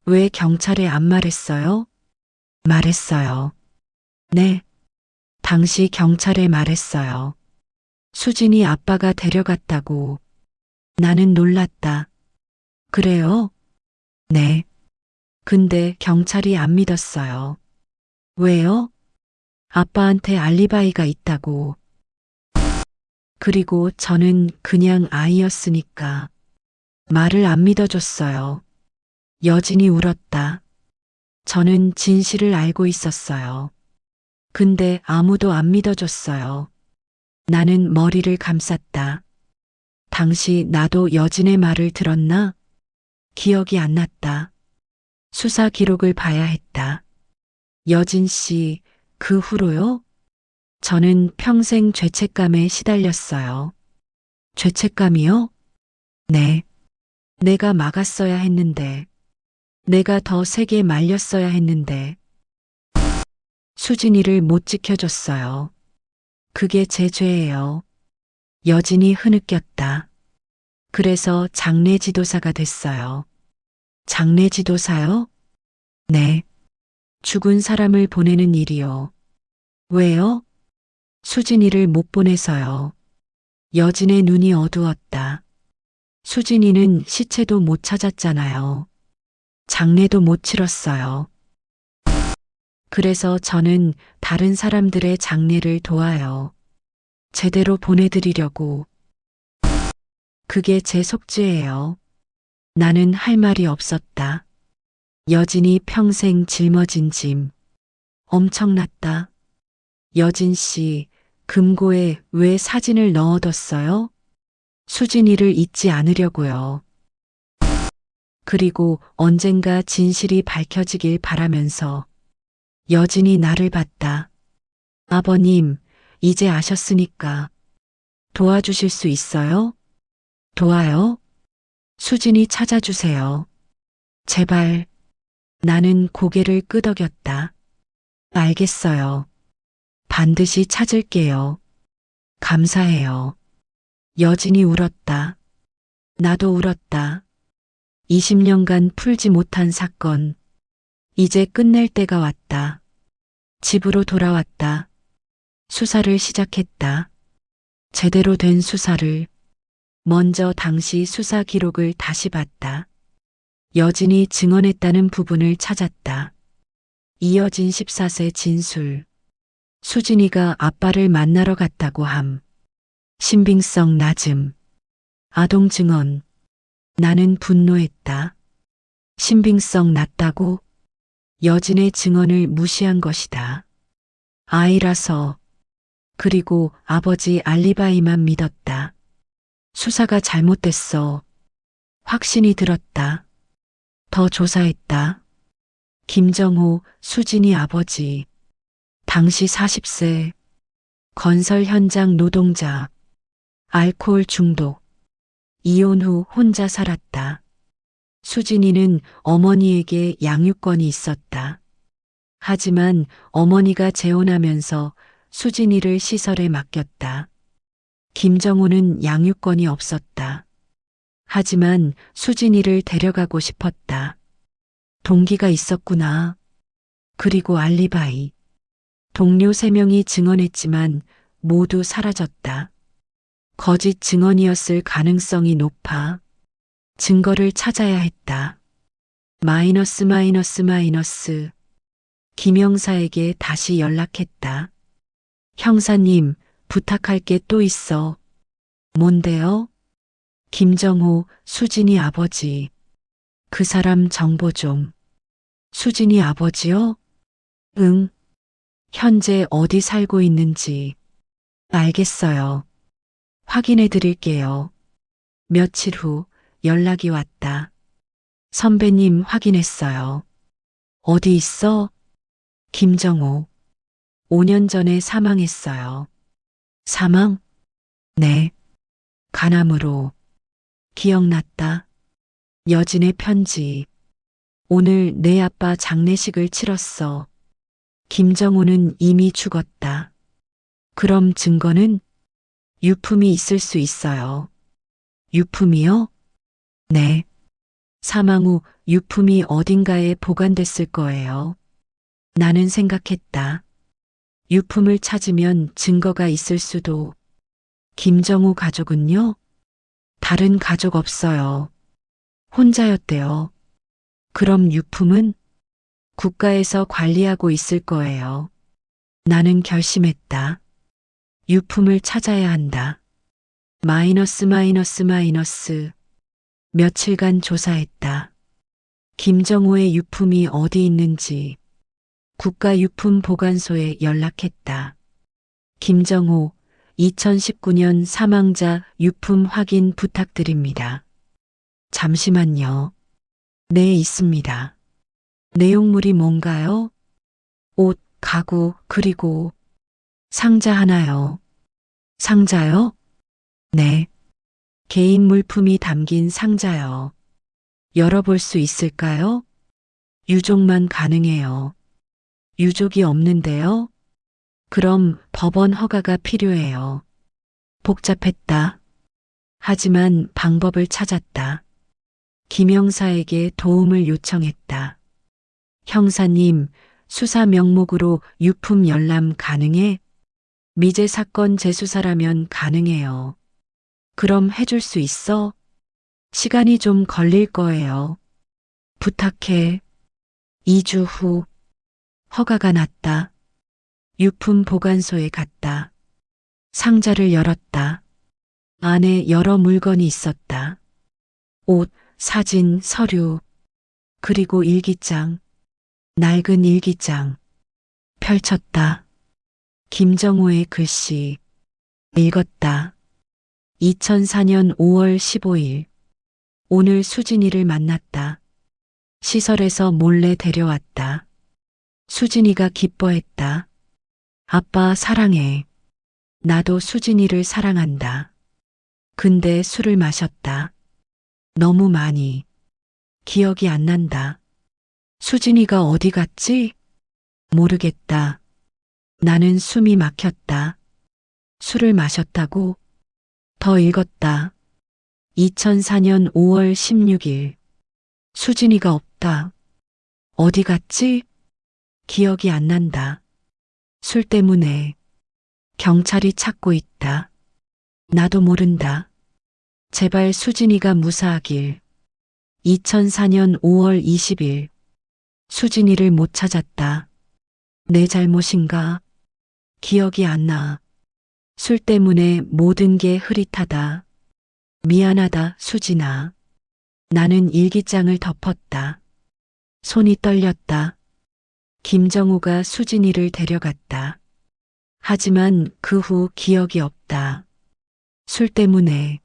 왜 경찰에 안 말했어요? 말했어요. 네. 당시 경찰에 말했어요. 수진이 아빠가 데려갔다고. 나는 놀랐다. 그래요? 네. 근데 경찰이 안 믿었어요. 왜요? 아빠한테 알리바이가 있다고. 그리고 저는 그냥 아이였으니까 말을 안 믿어줬어요. 여진이 울었다. 저는 진실을 알고 있었어요. 근데 아무도 안 믿어줬어요. 나는 머리를 감쌌다. 당시 나도 여진의 말을 들었나? 기억이 안 났다. 수사 기록을 봐야 했다. 여진 씨, 그 후로요? 저는 평생 죄책감에 시달렸어요. 죄책감이요? 네. 내가 막았어야 했는데. 내가 더 세게 말렸어야 했는데. 수진이를 못 지켜줬어요. 그게 제 죄예요. 여진이 흐느꼈다. 그래서 장례 지도사가 됐어요. 장례 지도사요? 네. 죽은 사람을 보내는 일이요. 왜요? 수진이를 못 보내서요. 여진의 눈이 어두웠다. 수진이는 시체도 못 찾았잖아요. 장례도 못 치렀어요. 그래서 저는 다른 사람들의 장례를 도와요. 제대로 보내드리려고. 그게 제 속죄예요. 나는 할 말이 없었다. 여진이 평생 짊어진 짐. 엄청났다. 여진 씨, 금고에 왜 사진을 넣어뒀어요? 수진이를 잊지 않으려고요. 그리고 언젠가 진실이 밝혀지길 바라면서 여진이 나를 봤다. 아버님, 이제 아셨으니까 도와주실 수 있어요? 도와요? 수진이 찾아주세요. 제발. 나는 고개를 끄덕였다. 알겠어요. 반드시 찾을게요. 감사해요. 여진이 울었다. 나도 울었다. 20년간 풀지 못한 사건. 이제 끝낼 때가 왔다. 집으로 돌아왔다. 수사를 시작했다. 제대로 된 수사를. 먼저 당시 수사 기록을 다시 봤다. 여진이 증언했다는 부분을 찾았다. 이여진 14세 진술. 수진이가 아빠를 만나러 갔다고 함. 신빙성 낮음. 아동 증언. 나는 분노했다. 신빙성 낮다고? 여진의 증언을 무시한 것이다. 아이라서. 그리고 아버지 알리바이만 믿었다. 수사가 잘못됐어. 확신이 들었다. 더 조사했다. 김정호, 수진이 아버지. 당시 40세. 건설 현장 노동자. 알코올 중독. 이혼 후 혼자 살았다. 수진이는 어머니에게 양육권이 있었다. 하지만 어머니가 재혼하면서 수진이를 시설에 맡겼다. 김정호는 양육권이 없었다. 하지만 수진이를 데려가고 싶었다. 동기가 있었구나. 그리고 알리바이. 동료 3명이 증언했지만 모두 사라졌다. 거짓 증언이었을 가능성이 높아. 증거를 찾아야 했다. 마이너스. 김영사에게 다시 연락했다. 형사님, 부탁할 게 또 있어. 뭔데요? 김정호, 수진이 아버지. 그 사람 정보 좀. 수진이 아버지요? 응. 현재 어디 살고 있는지. 알겠어요. 확인해 드릴게요. 며칠 후 연락이 왔다. 선배님 확인했어요. 어디 있어? 김정호. 5년 전에 사망했어요. 사망? 네. 간암으로. 기억났다. 여진의 편지. 오늘 내 아빠 장례식을 치렀어. 김정호는 이미 죽었다. 그럼 증거는? 유품이 있을 수 있어요. 유품이요? 네. 사망 후 유품이 어딘가에 보관됐을 거예요. 나는 생각했다. 유품을 찾으면 증거가 있을 수도. 김정호 가족은요? 다른 가족 없어요. 혼자였대요. 그럼 유품은? 국가에서 관리하고 있을 거예요. 나는 결심했다. 유품을 찾아야 한다. 마이너스. 며칠간 조사했다. 김정호의 유품이 어디 있는지 국가유품보관소에 연락했다. 김정호 2019년 사망자 유품 확인 부탁드립니다. 잠시만요. 네, 있습니다. 내용물이 뭔가요? 옷, 가구, 그리고 상자 하나요. 상자요? 네. 개인 물품이 담긴 상자요. 열어볼 수 있을까요? 유족만 가능해요. 유족이 없는데요? 그럼 법원 허가가 필요해요. 복잡했다. 하지만 방법을 찾았다. 김형사에게 도움을 요청했다. 형사님, 수사 명목으로 유품 열람 가능해? 미제 사건 재수사라면 가능해요. 그럼 해줄 수 있어? 시간이 좀 걸릴 거예요. 부탁해. 2주 후 허가가 났다. 유품 보관소에 갔다. 상자를 열었다. 안에 여러 물건이 있었다. 옷, 사진, 서류, 그리고 일기장, 낡은 일기장. 펼쳤다. 김정호의 글씨. 읽었다. 2004년 5월 15일. 오늘 수진이를 만났다. 시설에서 몰래 데려왔다. 수진이가 기뻐했다. 아빠 사랑해. 나도 수진이를 사랑한다. 근데 술을 마셨다. 너무 많이. 기억이 안 난다. 수진이가 어디 갔지? 모르겠다. 나는 숨이 막혔다. 술을 마셨다고? 더 읽었다. 2004년 5월 16일. 수진이가 없다. 어디 갔지? 기억이 안 난다. 술 때문에. 경찰이 찾고 있다. 나도 모른다. 제발 수진이가 무사하길. 2004년 5월 20일. 수진이를 못 찾았다. 내 잘못인가? 기억이 안 나. 술 때문에 모든 게 흐릿하다. 미안하다, 수진아. 나는 일기장을 덮었다. 손이 떨렸다. 김정우가 수진이를 데려갔다. 하지만 그 후 기억이 없다. 술 때문에.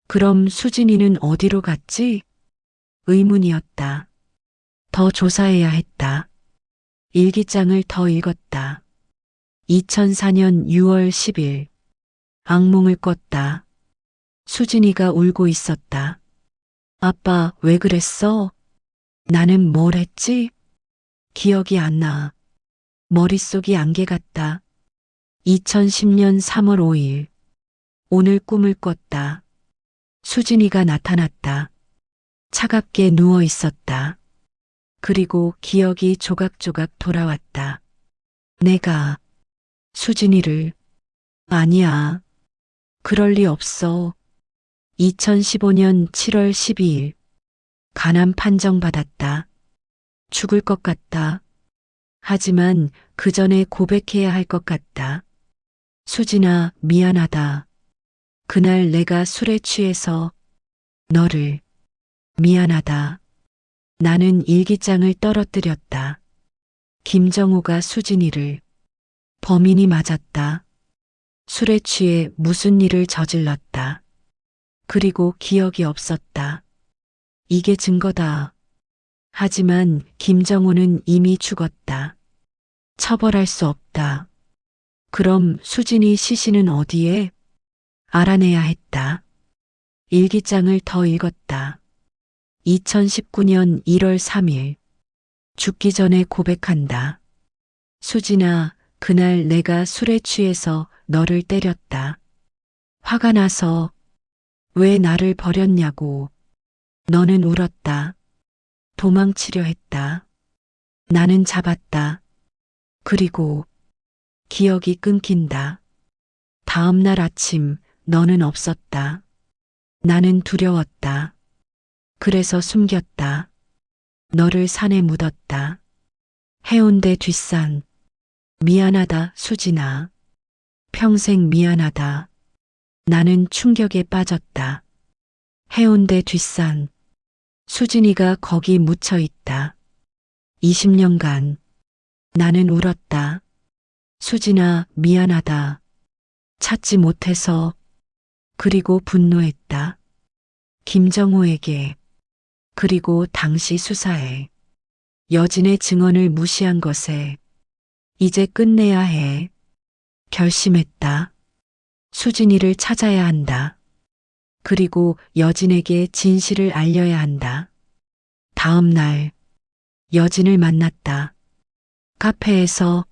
그럼 수진이는 어디로 갔지? 의문이었다. 더 조사해야 했다. 일기장을 더 읽었다. 2004년 6월 10일. 악몽을 꿨다. 수진이가 울고 있었다. 아빠, 왜 그랬어? 나는 뭘 했지? 기억이 안 나. 머릿속이 안개 같다. 2010년 3월 5일. 오늘 꿈을 꿨다. 수진이가 나타났다. 차갑게 누워 있었다. 그리고 기억이 조각조각 돌아왔다. 내가 수진이를. 아니야. 그럴 리 없어. 2015년 7월 12일. 간암 판정받았다. 죽을 것 같다. 하지만 그 전에 고백해야 할 것 같다. 수진아, 미안하다. 그날 내가 술에 취해서 너를. 미안하다. 나는 일기장을 떨어뜨렸다. 김정우가 수진이를. 범인이 맞았다. 술에 취해 무슨 일을 저질렀다. 그리고 기억이 없었다. 이게 증거다. 하지만 김정우는 이미 죽었다. 처벌할 수 없다. 그럼 수진이 시신은 어디에? 알아내야 했다. 일기장을 더 읽었다. 2019년 1월 3일. 죽기 전에 고백한다. 수진아, 그날 내가 술에 취해서 너를 때렸다. 화가 나서 왜 나를 버렸냐고. 너는 울었다. 도망치려 했다. 나는 잡았다. 그리고 기억이 끊긴다. 다음 날 아침 너는 없었다. 나는 두려웠다. 그래서 숨겼다. 너를 산에 묻었다. 해운대 뒷산. 미안하다, 수진아. 평생 미안하다. 나는 충격에 빠졌다. 해운대 뒷산. 수진이가 거기 묻혀 있다. 20년간 나는 울었다. 수진아, 미안하다. 찾지 못해서. 그리고 분노했다. 김정호에게. 그리고 당시 수사에. 여진의 증언을 무시한 것에. 이제 끝내야 해. 결심했다. 수진이를 찾아야 한다. 그리고 여진에게 진실을 알려야 한다. 다음 날 여진을 만났다. 카페에서.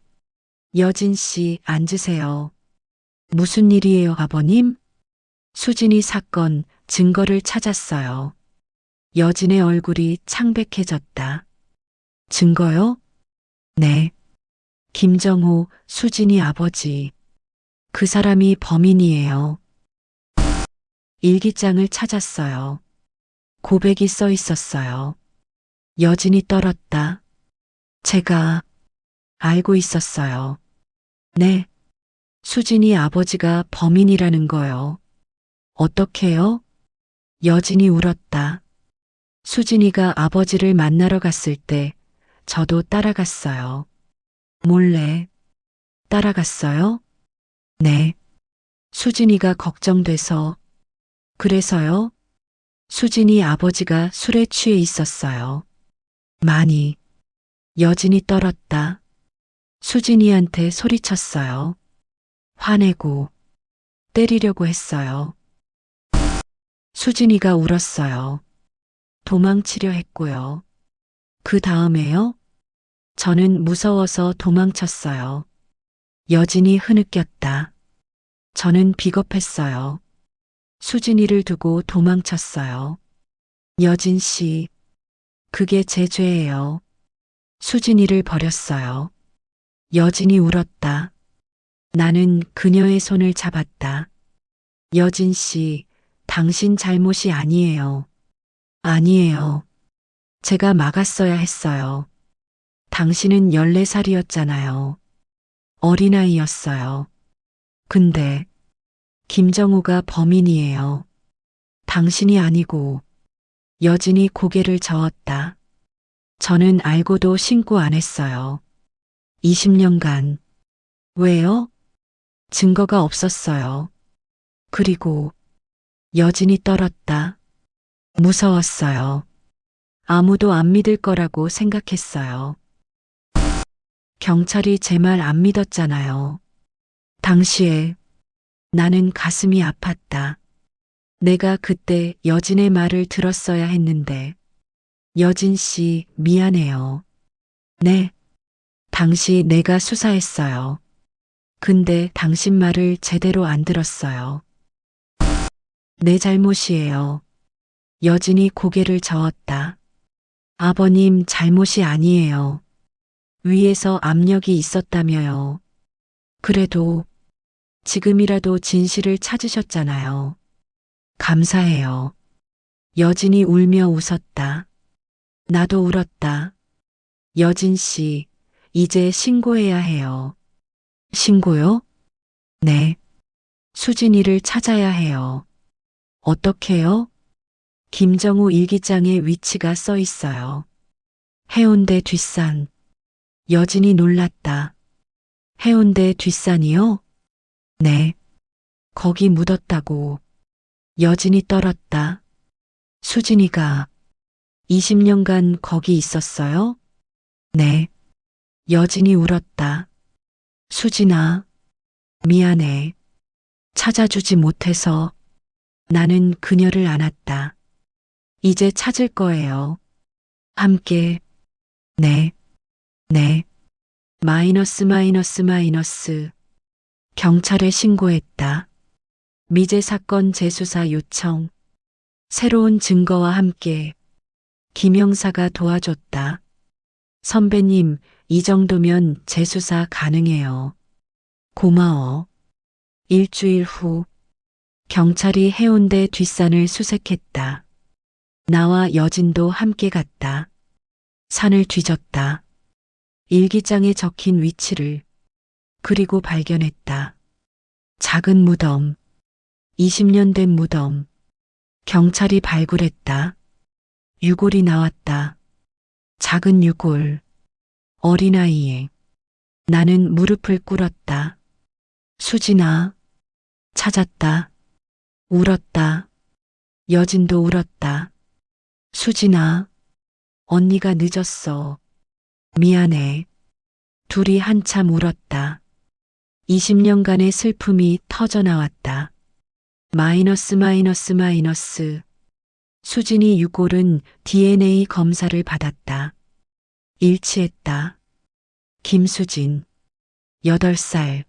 여진 씨, 앉으세요. 무슨 일이에요, 아버님? 수진이 사건 증거를 찾았어요. 여진의 얼굴이 창백해졌다. 증거요? 네. 김정호, 수진이 아버지. 그 사람이 범인이에요. 일기장을 찾았어요. 고백이 써 있었어요. 여진이 떨었다. 제가 알고 있었어요. 네. 수진이 아버지가 범인이라는 거요. 어떻게요? 여진이 울었다. 수진이가 아버지를 만나러 갔을 때 저도 따라갔어요. 몰래. 따라갔어요? 네. 수진이가 걱정돼서. 그래서요? 수진이 아버지가 술에 취해 있었어요. 많이. 여진이 떨었다. 수진이한테 소리쳤어요. 화내고 때리려고 했어요. 수진이가 울었어요. 도망치려 했고요. 그 다음에요? 저는 무서워서 도망쳤어요. 여진이 흐느꼈다. 저는 비겁했어요. 수진이를 두고 도망쳤어요. 여진 씨, 그게 제 죄예요. 수진이를 버렸어요. 여진이 울었다. 나는 그녀의 손을 잡았다. 여진 씨, 당신 잘못이 아니에요. 아니에요. 제가 막았어야 했어요. 당신은 14살이었잖아요. 어린아이였어요. 근데 김정우가 범인이에요. 당신이 아니고. 여진이 고개를 저었다. 저는 알고도 신고 안 했어요. 20년간. 왜요? 증거가 없었어요. 그리고 여진이 떨었다. 무서웠어요. 아무도 안 믿을 거라고 생각했어요. 경찰이 제 말 안 믿었잖아요. 당시에 나는 가슴이 아팠다. 내가 그때 여진의 말을 들었어야 했는데. 여진 씨, 미안해요. 네. 당시 내가 수사했어요. 근데 당신 말을 제대로 안 들었어요. 내 잘못이에요. 여진이 고개를 저었다. 아버님 잘못이 아니에요. 위에서 압력이 있었다며요. 그래도 지금이라도 진실을 찾으셨잖아요. 감사해요. 여진이 울며 웃었다. 나도 울었다. 여진 씨, 이제 신고해야 해요. 신고요? 네. 수진이를 찾아야 해요. 어떻게요? 김정우 일기장에 위치가 써 있어요. 해운대 뒷산. 여진이 놀랐다. 해운대 뒷산이요? 네. 거기 묻었다고. 여진이 떨었다. 수진이가 20년간 거기 있었어요? 네. 여진이 울었다. 수진아, 미안해. 찾아주지 못해서. 나는 그녀를 안았다. 이제 찾을 거예요. 함께. 네. 네. 마이너스 마이너스 마이너스. 경찰에 신고했다. 미제 사건 재수사 요청. 새로운 증거와 함께. 김 형사가 도와줬다. 선배님, 이 정도면 재수사 가능해요. 고마워. 일주일 후. 경찰이 해운대 뒷산을 수색했다. 나와 여진도 함께 갔다. 산을 뒤졌다. 일기장에 적힌 위치를. 그리고 발견했다. 작은 무덤. 20년 된 무덤. 경찰이 발굴했다. 유골이 나왔다. 작은 유골. 어린아이에. 나는 무릎을 꿇었다. 수진아. 찾았다. 울었다. 여진도 울었다. 수진아. 언니가 늦었어. 미안해. 둘이 한참 울었다. 20년간의 슬픔이 터져나왔다. 마이너스 마이너스 마이너스. 수진이 유골은 DNA 검사를 받았다. 일치했다. 김수진. 8살.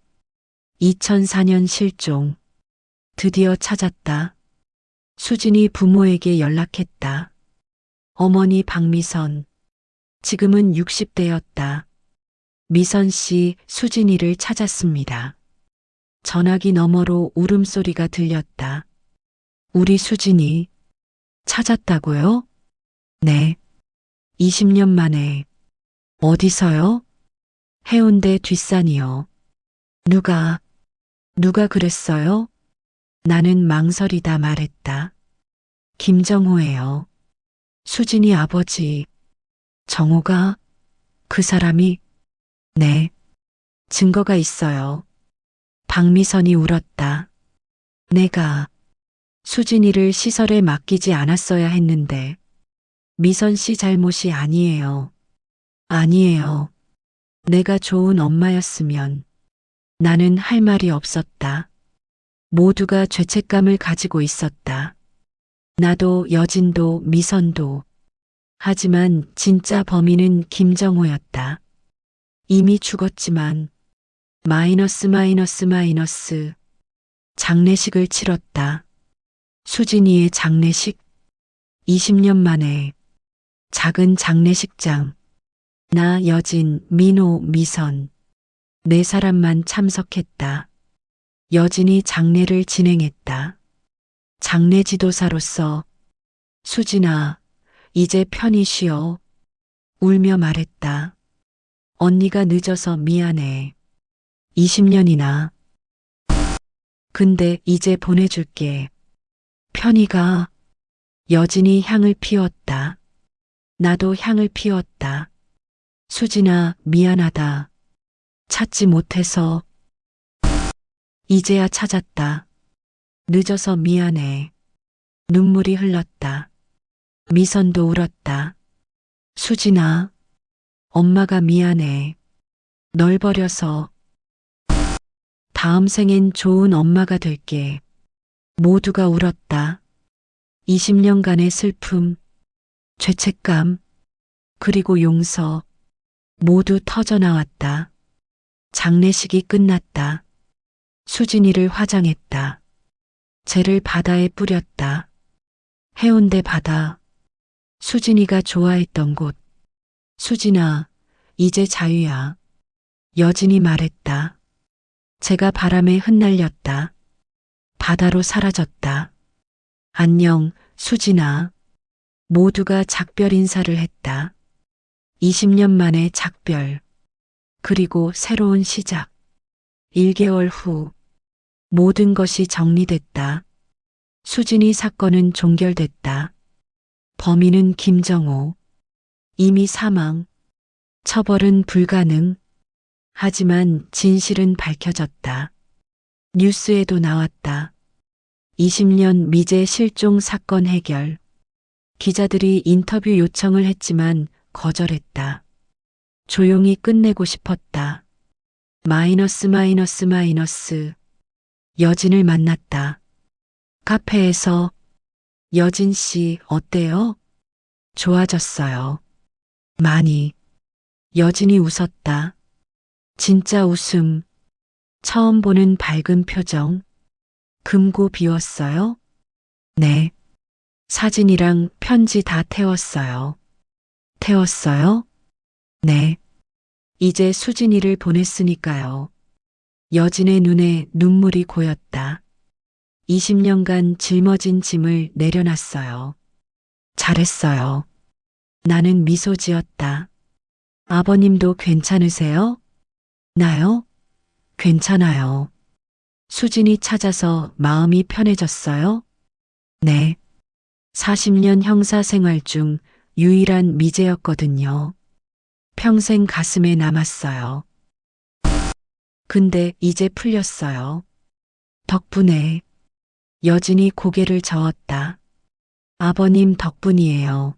2004년 실종. 드디어 찾았다. 수진이 부모에게 연락했다. 어머니 박미선. 지금은 60대였다. 미선 씨, 수진이를 찾았습니다. 전화기 너머로 울음소리가 들렸다. 우리 수진이 찾았다고요? 네. 20년 만에. 어디서요? 해운대 뒷산이요. 누가 그랬어요? 나는 망설이다 말했다. 김정호예요. 수진이 아버지. 정호가? 그 사람이? 네. 증거가 있어요. 박미선이 울었다. 내가 수진이를 시설에 맡기지 않았어야 했는데. 미선 씨 잘못이 아니에요. 아니에요. 내가 좋은 엄마였으면. 나는 할 말이 없었다. 모두가 죄책감을 가지고 있었다. 나도 여진도 미선도. 하지만 진짜 범인은 김정호였다. 이미 죽었지만 마이너스 마이너스 마이너스. 장례식을 치렀다. 수진이의 장례식. 20년 만에. 작은 장례식장. 나 여진, 민호, 미선. 4사람만 참석했다. 여진이 장례를 진행했다. 장례 지도사로서 수진아, 이제 편히 쉬어. 울며 말했다. 언니가 늦어서 미안해. 20년이나. 근데 이제 보내줄게. 편히 가. 여진이 향을 피웠다. 나도 향을 피웠다. 수진아, 미안하다. 찾지 못해서. 이제야 찾았다. 늦어서 미안해. 눈물이 흘렀다. 미선도 울었다. 수진아, 엄마가 미안해. 널 버려서. 다음 생엔 좋은 엄마가 될게. 모두가 울었다. 20년간의 슬픔, 죄책감, 그리고 용서, 모두 터져나왔다. 장례식이 끝났다. 수진이를 화장했다. 쟤를 바다에 뿌렸다. 해운대 바다. 수진이가 좋아했던 곳. 수진아, 이제 자유야. 여진이 말했다. 제가 바람에 흩날렸다. 바다로 사라졌다. 안녕, 수진아. 모두가 작별 인사를 했다. 20년 만에 작별. 그리고 새로운 시작. 1개월 후. 모든 것이 정리됐다. 수진이 사건은 종결됐다. 범인은 김정호. 이미 사망. 처벌은 불가능. 하지만 진실은 밝혀졌다. 뉴스에도 나왔다. 20년 미제 실종 사건 해결. 기자들이 인터뷰 요청을 했지만 거절했다. 조용히 끝내고 싶었다. 마이너스 마이너스 마이너스. 여진을 만났다. 카페에서. 여진 씨, 어때요? 좋아졌어요. 많이. 여진이 웃었다. 진짜 웃음. 처음 보는 밝은 표정. 금고 비웠어요? 네. 사진이랑 편지 다 태웠어요. 태웠어요? 네. 이제 수진이를 보냈으니까요. 여진의 눈에 눈물이 고였다. 20년간 짊어진 짐을 내려놨어요. 잘했어요. 나는 미소 지었다. 아버님도 괜찮으세요? 나요? 괜찮아요. 수진이 찾아서 마음이 편해졌어요? 네. 40년 형사 생활 중 유일한 미제였거든요. 평생 가슴에 남았어요. 근데 이제 풀렸어요. 덕분에. 여진이 고개를 저었다. 아버님 덕분이에요.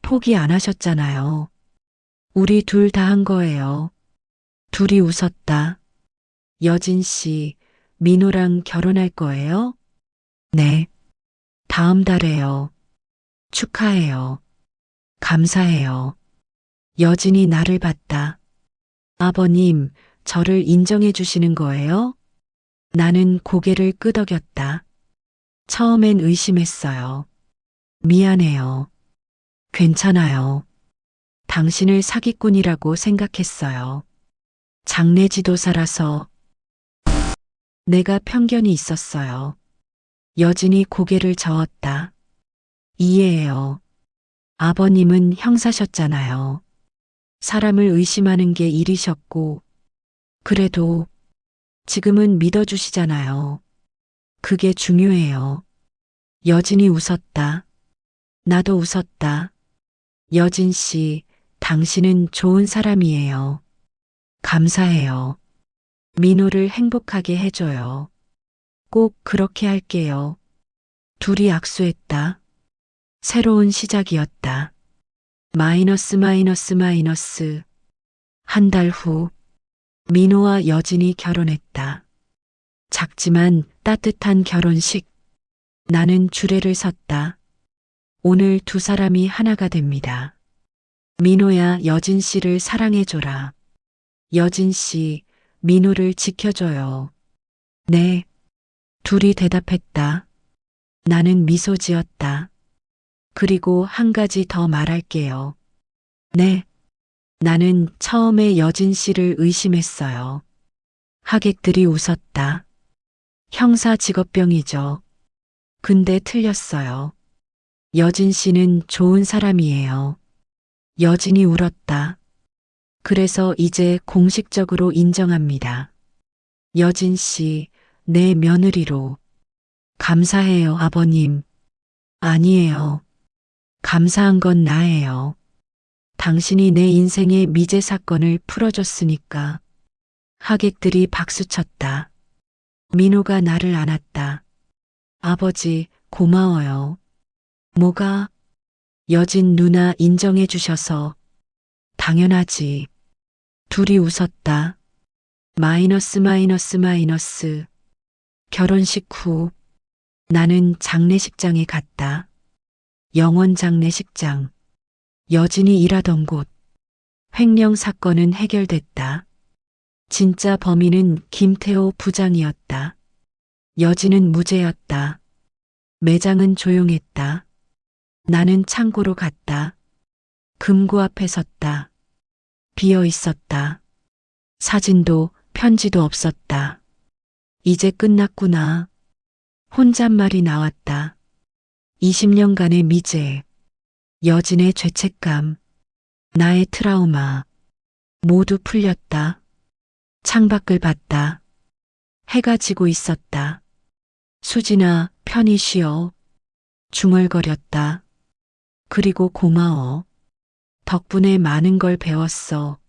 포기 안 하셨잖아요. 우리 둘 다 한 거예요. 둘이 웃었다. 여진 씨, 민호랑 결혼할 거예요? 네. 다음 달에요. 축하해요. 감사해요. 여진이 나를 봤다. 아버님, 저를 인정해 주시는 거예요? 나는 고개를 끄덕였다. 처음엔 의심했어요. 미안해요. 괜찮아요. 당신을 사기꾼이라고 생각했어요. 장례지도사라서 내가 편견이 있었어요. 여진이 고개를 저었다. 이해해요. 아버님은 형사셨잖아요. 사람을 의심하는 게 일이셨고, 그래도 지금은 믿어주시잖아요. 그게 중요해요. 여진이 웃었다. 나도 웃었다. 여진 씨, 당신은 좋은 사람이에요. 감사해요. 민호를 행복하게 해줘요. 꼭 그렇게 할게요. 둘이 악수했다. 새로운 시작이었다. 마이너스 마이너스 마이너스. 한 달 후, 민호와 여진이 결혼했다. 작지만 따뜻한 결혼식. 나는 주례를 섰다. 오늘 두 사람이 하나가 됩니다. 민호야, 여진 씨를 사랑해줘라. 여진 씨, 민호를 지켜줘요. 네. 둘이 대답했다. 나는 미소 지었다. 그리고 한 가지 더 말할게요. 네. 나는 처음에 여진 씨를 의심했어요. 하객들이 웃었다. 형사 직업병이죠. 근데 틀렸어요. 여진 씨는 좋은 사람이에요. 여진이 울었다. 그래서 이제 공식적으로 인정합니다. 여진 씨, 내 며느리로. 감사해요, 아버님. 아니에요. 감사한 건 나예요. 당신이 내 인생의 미제 사건을 풀어줬으니까. 하객들이 박수쳤다. 민호가 나를 안았다. 아버지, 고마워요. 뭐가? 여진 누나 인정해 주셔서. 당연하지. 둘이 웃었다. 마이너스 마이너스 마이너스. 결혼식 후 나는 장례식장에 갔다. 영원 장례식장. 여진이 일하던 곳. 횡령 사건은 해결됐다. 진짜 범인은 김태호 부장이었다. 여진은 무죄였다. 매장은 조용했다. 나는 창고로 갔다. 금고 앞에 섰다. 비어 있었다. 사진도 편지도 없었다. 이제 끝났구나. 혼잣말이 나왔다. 20년간의 미제. 여진의 죄책감. 나의 트라우마. 모두 풀렸다. 창밖을 봤다. 해가 지고 있었다. 수진아, 편히 쉬어. 중얼거렸다. 그리고 고마워. 덕분에 많은 걸 배웠어.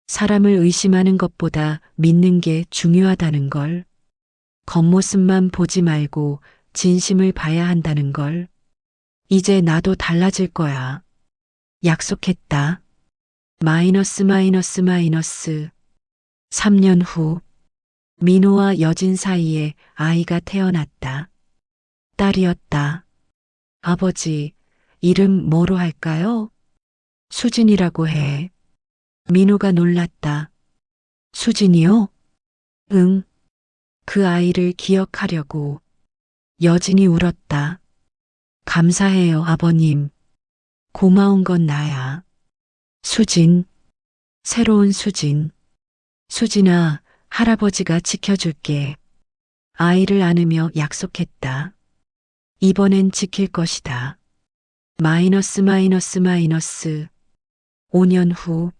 사람을 의심하는 것보다 믿는 게 중요하다는 걸. 겉모습만 보지 말고 진심을 봐야 한다는 걸. 이제 나도 달라질 거야. 약속했다. 마이너스 마이너스 마이너스. 3년 후 민호와 여진 사이에 아이가 태어났다. 딸이었다. 아버지, 이름 뭐로 할까요? 수진이라고 해. 민호가 놀랐다. 수진이요? 응. 그 아이를 기억하려고. 여진이 울었다. 감사해요, 아버님. 고마운 건 나야. 수진. 새로운 수진. 수진아, 할아버지가 지켜줄게. 아이를 안으며 약속했다. 이번엔 지킬 것이다. 마이너스 마이너스 마이너스. 5년 후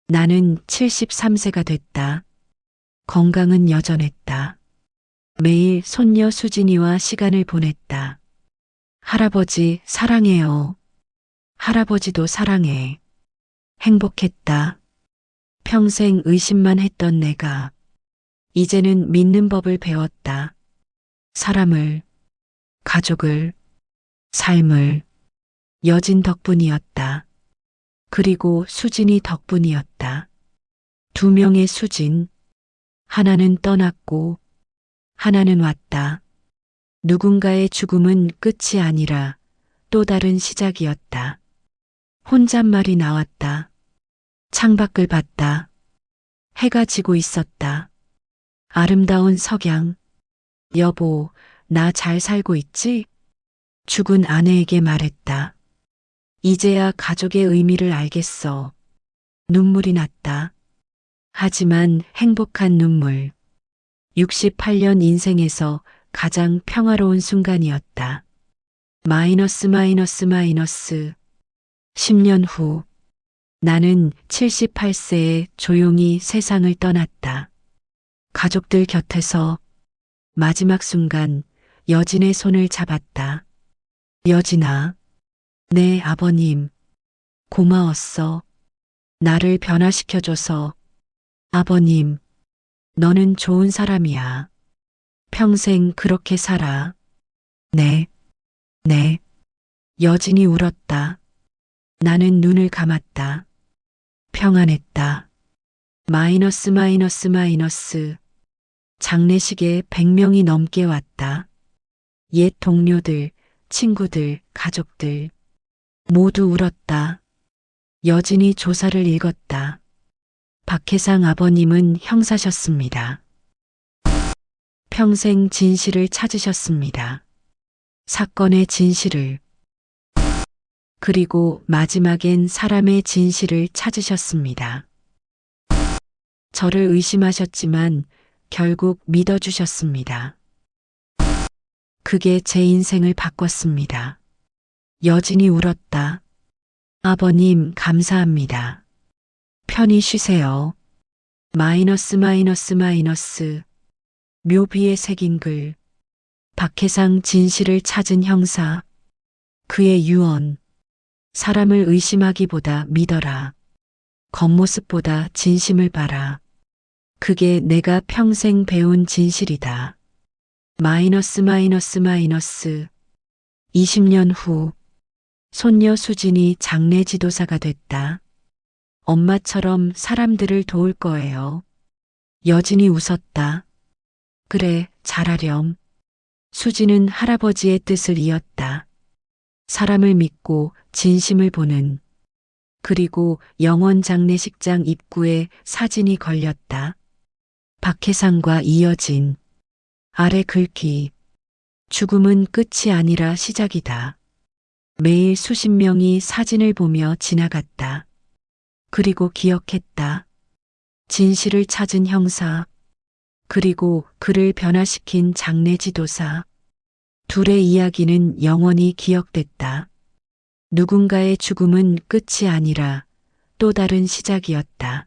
나는 73세가 됐다. 건강은 여전했다. 매일 손녀 수진이와 시간을 보냈다. 할아버지 사랑해요. 할아버지도 사랑해. 행복했다. 평생 의심만 했던 내가 이제는 믿는 법을 배웠다. 사람을, 가족을, 삶을 여진 덕분이었다. 그리고 수진이 덕분이었다. 두 명의 수진, 하나는 떠났고 하나는 왔다. 누군가의 죽음은 끝이 아니라 또 다른 시작이었다. 혼잣말이 나왔다. 창밖을 봤다. 해가 지고 있었다. 아름다운 석양. 여보, 나 잘 살고 있지? 죽은 아내에게 말했다. 이제야 가족의 의미를 알겠어. 눈물이 났다. 하지만 행복한 눈물. 68년 인생에서 가장 평화로운 순간이었다. 마이너스 마이너스 마이너스. 10년 후 나는 78세에 조용히 세상을 떠났다. 가족들 곁에서 마지막 순간 여진의 손을 잡았다. 여진아, 내 아버님, 고마웠어. 나를 변화시켜줘서. 아버님, 너는 좋은 사람이야. 평생 그렇게 살아. 네. 여진이 울었다. 나는 눈을 감았다. 평안했다. 마이너스 마이너스 마이너스. 장례식에 100명이 넘게 왔다. 옛 동료들, 친구들, 가족들 모두 울었다. 여진이 조사를 읽었다. 박혜상 아버님은 형사셨습니다. 평생 진실을 찾으셨습니다. 사건의 진실을. 그리고 마지막엔 사람의 진실을 찾으셨습니다. 저를 의심하셨지만 결국 믿어주셨습니다. 그게 제 인생을 바꿨습니다. 여진이 울었다. 아버님, 감사합니다. 편히 쉬세요. 마이너스 마이너스 마이너스. 묘비에 새긴 글. 박혜상 진실을 찾은 형사. 그의 유언. 사람을 의심하기보다 믿어라. 겉모습보다 진심을 봐라. 그게 내가 평생 배운 진실이다. 마이너스 마이너스 마이너스. 20년 후 손녀 수진이 장례 지도사가 됐다. 엄마처럼 사람들을 도울 거예요. 여진이 웃었다. 그래, 잘하렴. 수진은 할아버지의 뜻을 이었다. 사람을 믿고 진심을 보는. 그리고 영원 장례식장 입구에 사진이 걸렸다. 박혜상과 이어진. 아래 글귀. 죽음은 끝이 아니라 시작이다. 매일 수십 명이 사진을 보며 지나갔다. 그리고 기억했다. 진실을 찾은 형사. 그리고 그를 변화시킨 장례 지도사. 둘의 이야기는 영원히 기억됐다. 누군가의 죽음은 끝이 아니라 또 다른 시작이었다.